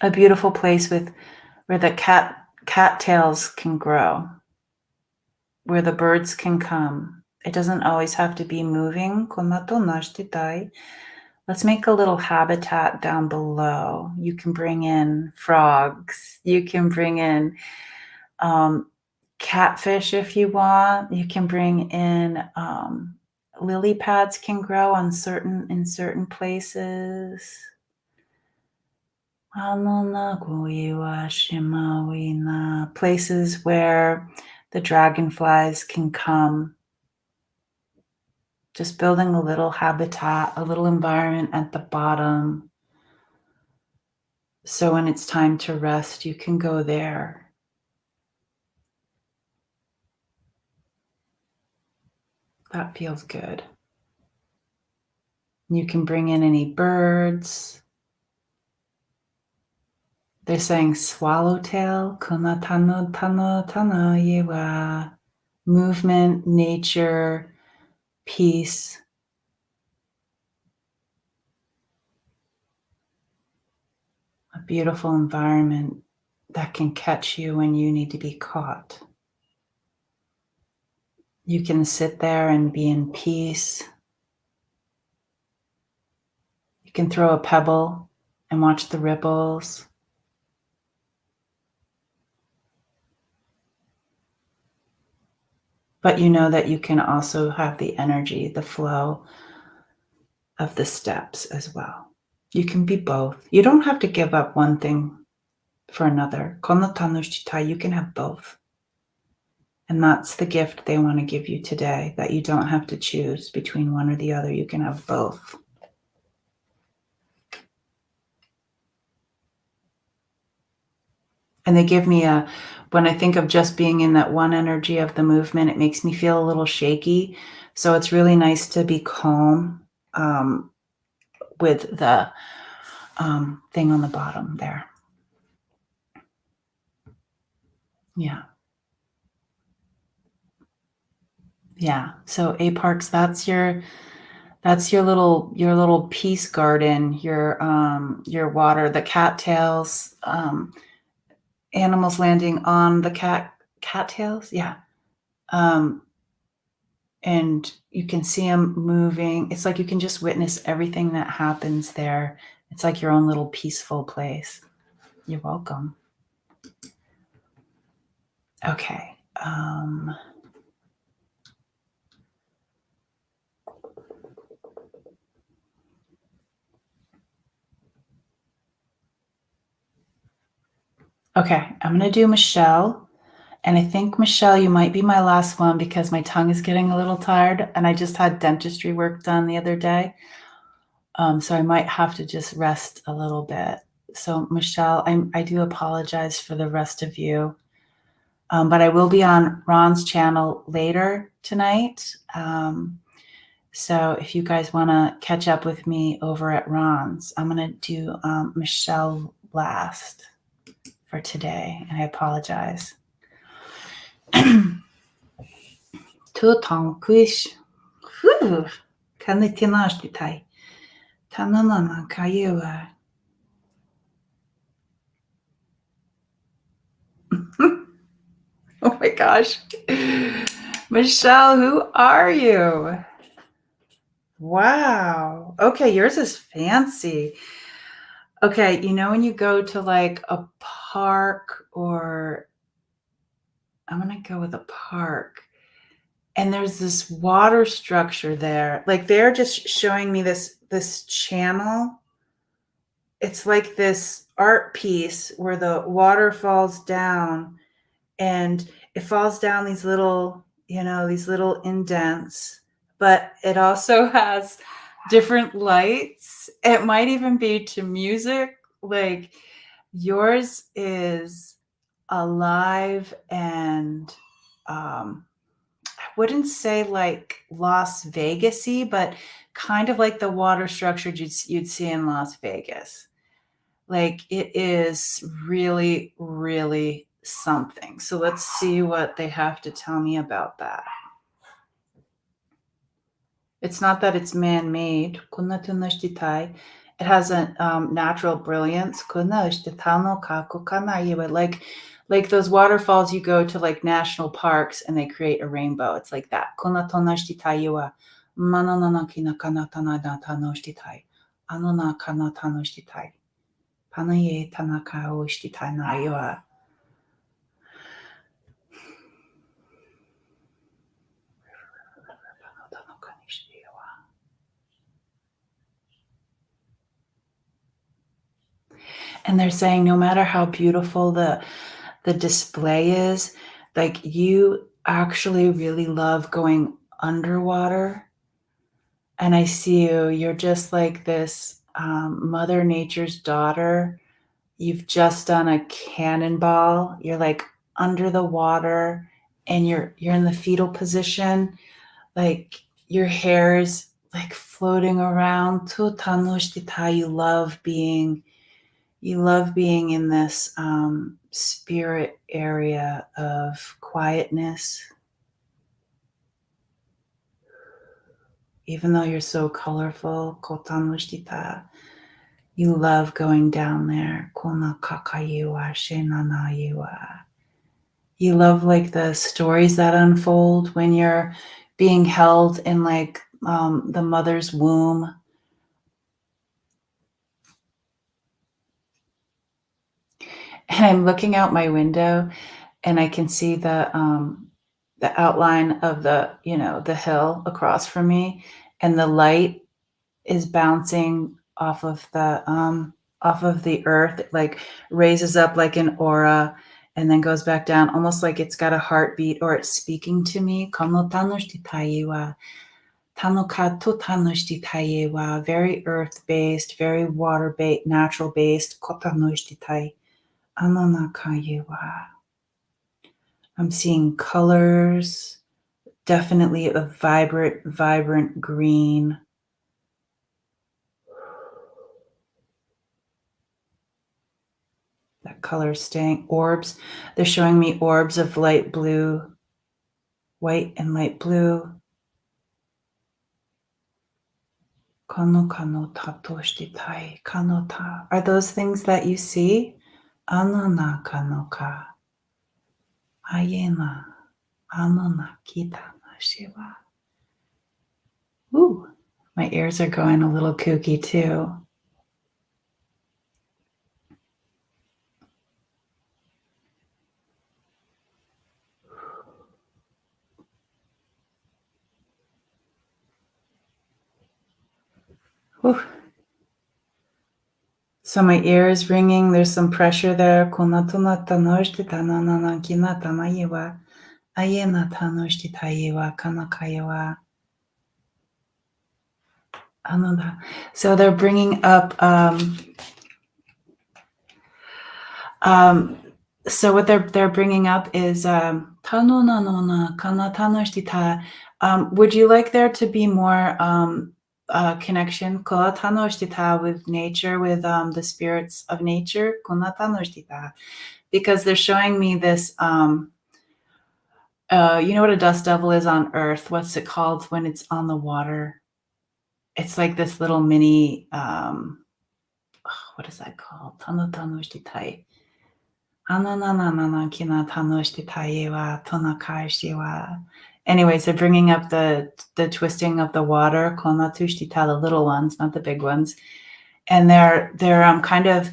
a beautiful place where the cattails can grow, where the birds can come. It doesn't always have to be moving. Like Let's make a little habitat down below. You can bring in frogs. You can bring in catfish if you want. You can bring in lily pads can grow in certain places. Places where the dragonflies can come. Just building a little habitat, a little environment at the bottom. So when it's time to rest, you can go there. That feels good. You can bring in any birds. They're saying swallowtail, kuna tano tano tano yewa. Movement, nature, peace. A beautiful environment that can catch you when you need to be caught. You can sit there and be in peace. You can throw a pebble and watch the ripples. But you know that you can also have the energy, the flow of the steps as well. You can be both. You don't have to give up one thing for another. Kono tanushita, you can have both. And that's the gift they want to give you today, that you don't have to choose between one or the other. You can have both. And they give me when I think of just being in that one energy of the movement, it makes me feel a little shaky. So it's really nice to be calm with the thing on the bottom there. Yeah. Yeah. So Aparks, that's your little peace garden, your water, the cattails, animals landing on the cattails. Yeah. And you can see them moving. It's like you can just witness everything that happens there. It's like your own little peaceful place. You're welcome. Okay. Okay, I'm going to do Michelle. And I think, Michelle, you might be my last one because my tongue is getting a little tired and I just had dentistry work done the other day. So I might have to just rest a little bit. So Michelle, I do apologize for the rest of you. But I will be on Ron's channel later tonight. So if you guys want to catch up with me over at Ron's, I'm going to do Michelle last for today. And I apologize. Tutah kuish. Kan det tinash ditai. Tanana kayewa. Oh my gosh. Michelle, who are you? Wow. Okay, yours is fancy. Okay, you know when you go to like a park, or I'm going to go with a park, and there's this water structure there. Like they're just showing me this channel. It's like this art piece where the water falls down, and it falls down these little indents, but it also has different lights. It might even be to music. Like yours is alive and I wouldn't say like Las Vegas-y, but kind of like the water structure you'd see in Las Vegas. Like it is really, really something. So let's see what they have to tell me about that. It's not that it's man-made. It has a natural brilliance. Like those waterfalls you go to like national parks and they create a rainbow. It's like that. Ano na kana tano shtitai. Panaye tanaka o shtitai na iwa. And they're saying no matter how beautiful the display is, like you actually really love going underwater. And I see you, you're just like this Mother Nature's daughter. You've just done a cannonball. You're like under the water and you're in the fetal position. Like your hair is like floating around. You love being in this spirit area of quietness, even though you're so colorful. Kotanoshtita, you love going down there. Kona kakaiwa shenanaiwa. You love like the stories that unfold when you're being held in like the mother's womb. And I'm looking out my window and I can see the outline of the hill across from me, and the light is bouncing off of the earth. It like raises up like an aura and then goes back down, almost like it's got a heartbeat or it's speaking to me. Kono tanoshtitai wa, tanoka to tanoshtitai wa, very earth-based, very water-based, natural-based. Kotanoshtitai, anonakaye wa. I'm seeing colors, definitely a vibrant green. That color staying. Orbs. They're showing me orbs of light blue, white and light blue. Kano kano tatoshtitai kanota. Are those things that you see? Anona kanoka. Ayena. Anona kita na shiva. Ooh, my ears are going a little kooky too. Ooh. So my ear is ringing. There's some pressure there. Konatuna tanoshtita nanana kina tanayewa. Ayena tanoshtitayewa kanakayewa. Ananda. So they're bringing up so what they're bringing up is tanonanona kanatanoshtita. Would you like there to be more connection koatanoshtita with nature, with the spirits of nature? Konatanoshtita. Because they're showing me this you know what a dust devil is on earth? What's it called when it's on the water? It's like this little mini what is that called? Tanotanoshtitai. Anananana kina tanoshtitai wa tonakashi wa. Anyways, they're bringing up the twisting of the water, konatushtitai, the little ones, not the big ones. And they're kind of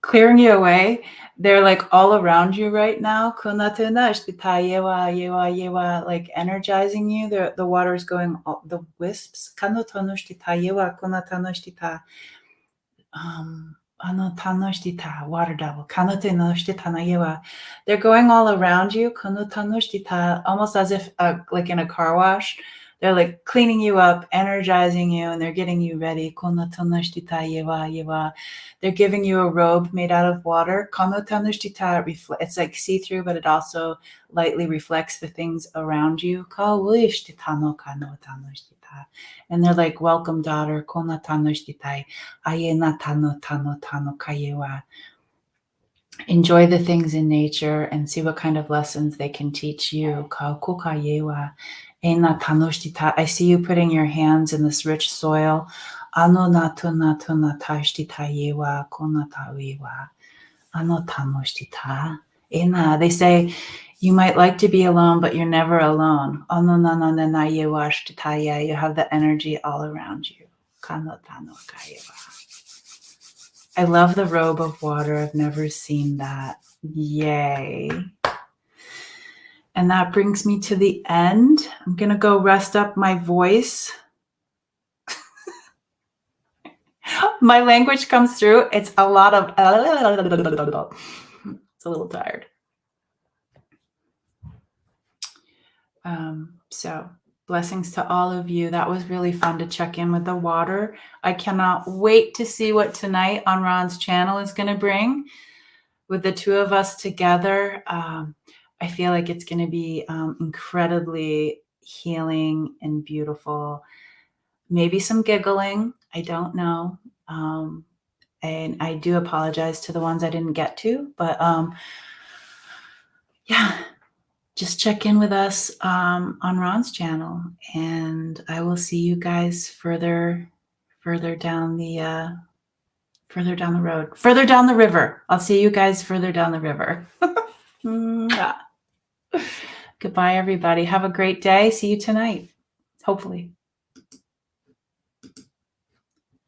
clearing you away. They're like all around you right now. Konatunashtitai wa yewa yewa, like energizing you. The water is going, the wisps. Kanotonoshtitai wa konatanoshtita. Tanoshita, water devil. They're going all around you, almost as if like in a car wash. They're like cleaning you up, energizing you, and they're getting you ready. They're giving you a robe made out of water. It's like see-through, but it also lightly reflects the things around you. And they're like, welcome, daughter. Enjoy the things in nature and see what kind of lessons they can teach you. I see you putting your hands in this rich soil. They say you might like to be alone, but you're never alone. You have the energy all around you. I love the robe of water. I've never seen that. Yay. And that brings me to the end. I'm going to go rest up my voice. My language comes through. It's a lot of... It's a little tired. So blessings to all of you. That was really fun to check in with the water. I cannot wait to see what tonight on Ron's channel is going to bring. With the two of us together, I feel like it's going to be incredibly healing and beautiful. Maybe some giggling. I don't know. And I do apologize to the ones I didn't get to. But yeah, just check in with us on Ron's channel. And I will see you guys further down the road, further down the river. I'll see you guys further down the river. Goodbye, everybody. Have a great day. See you tonight, hopefully.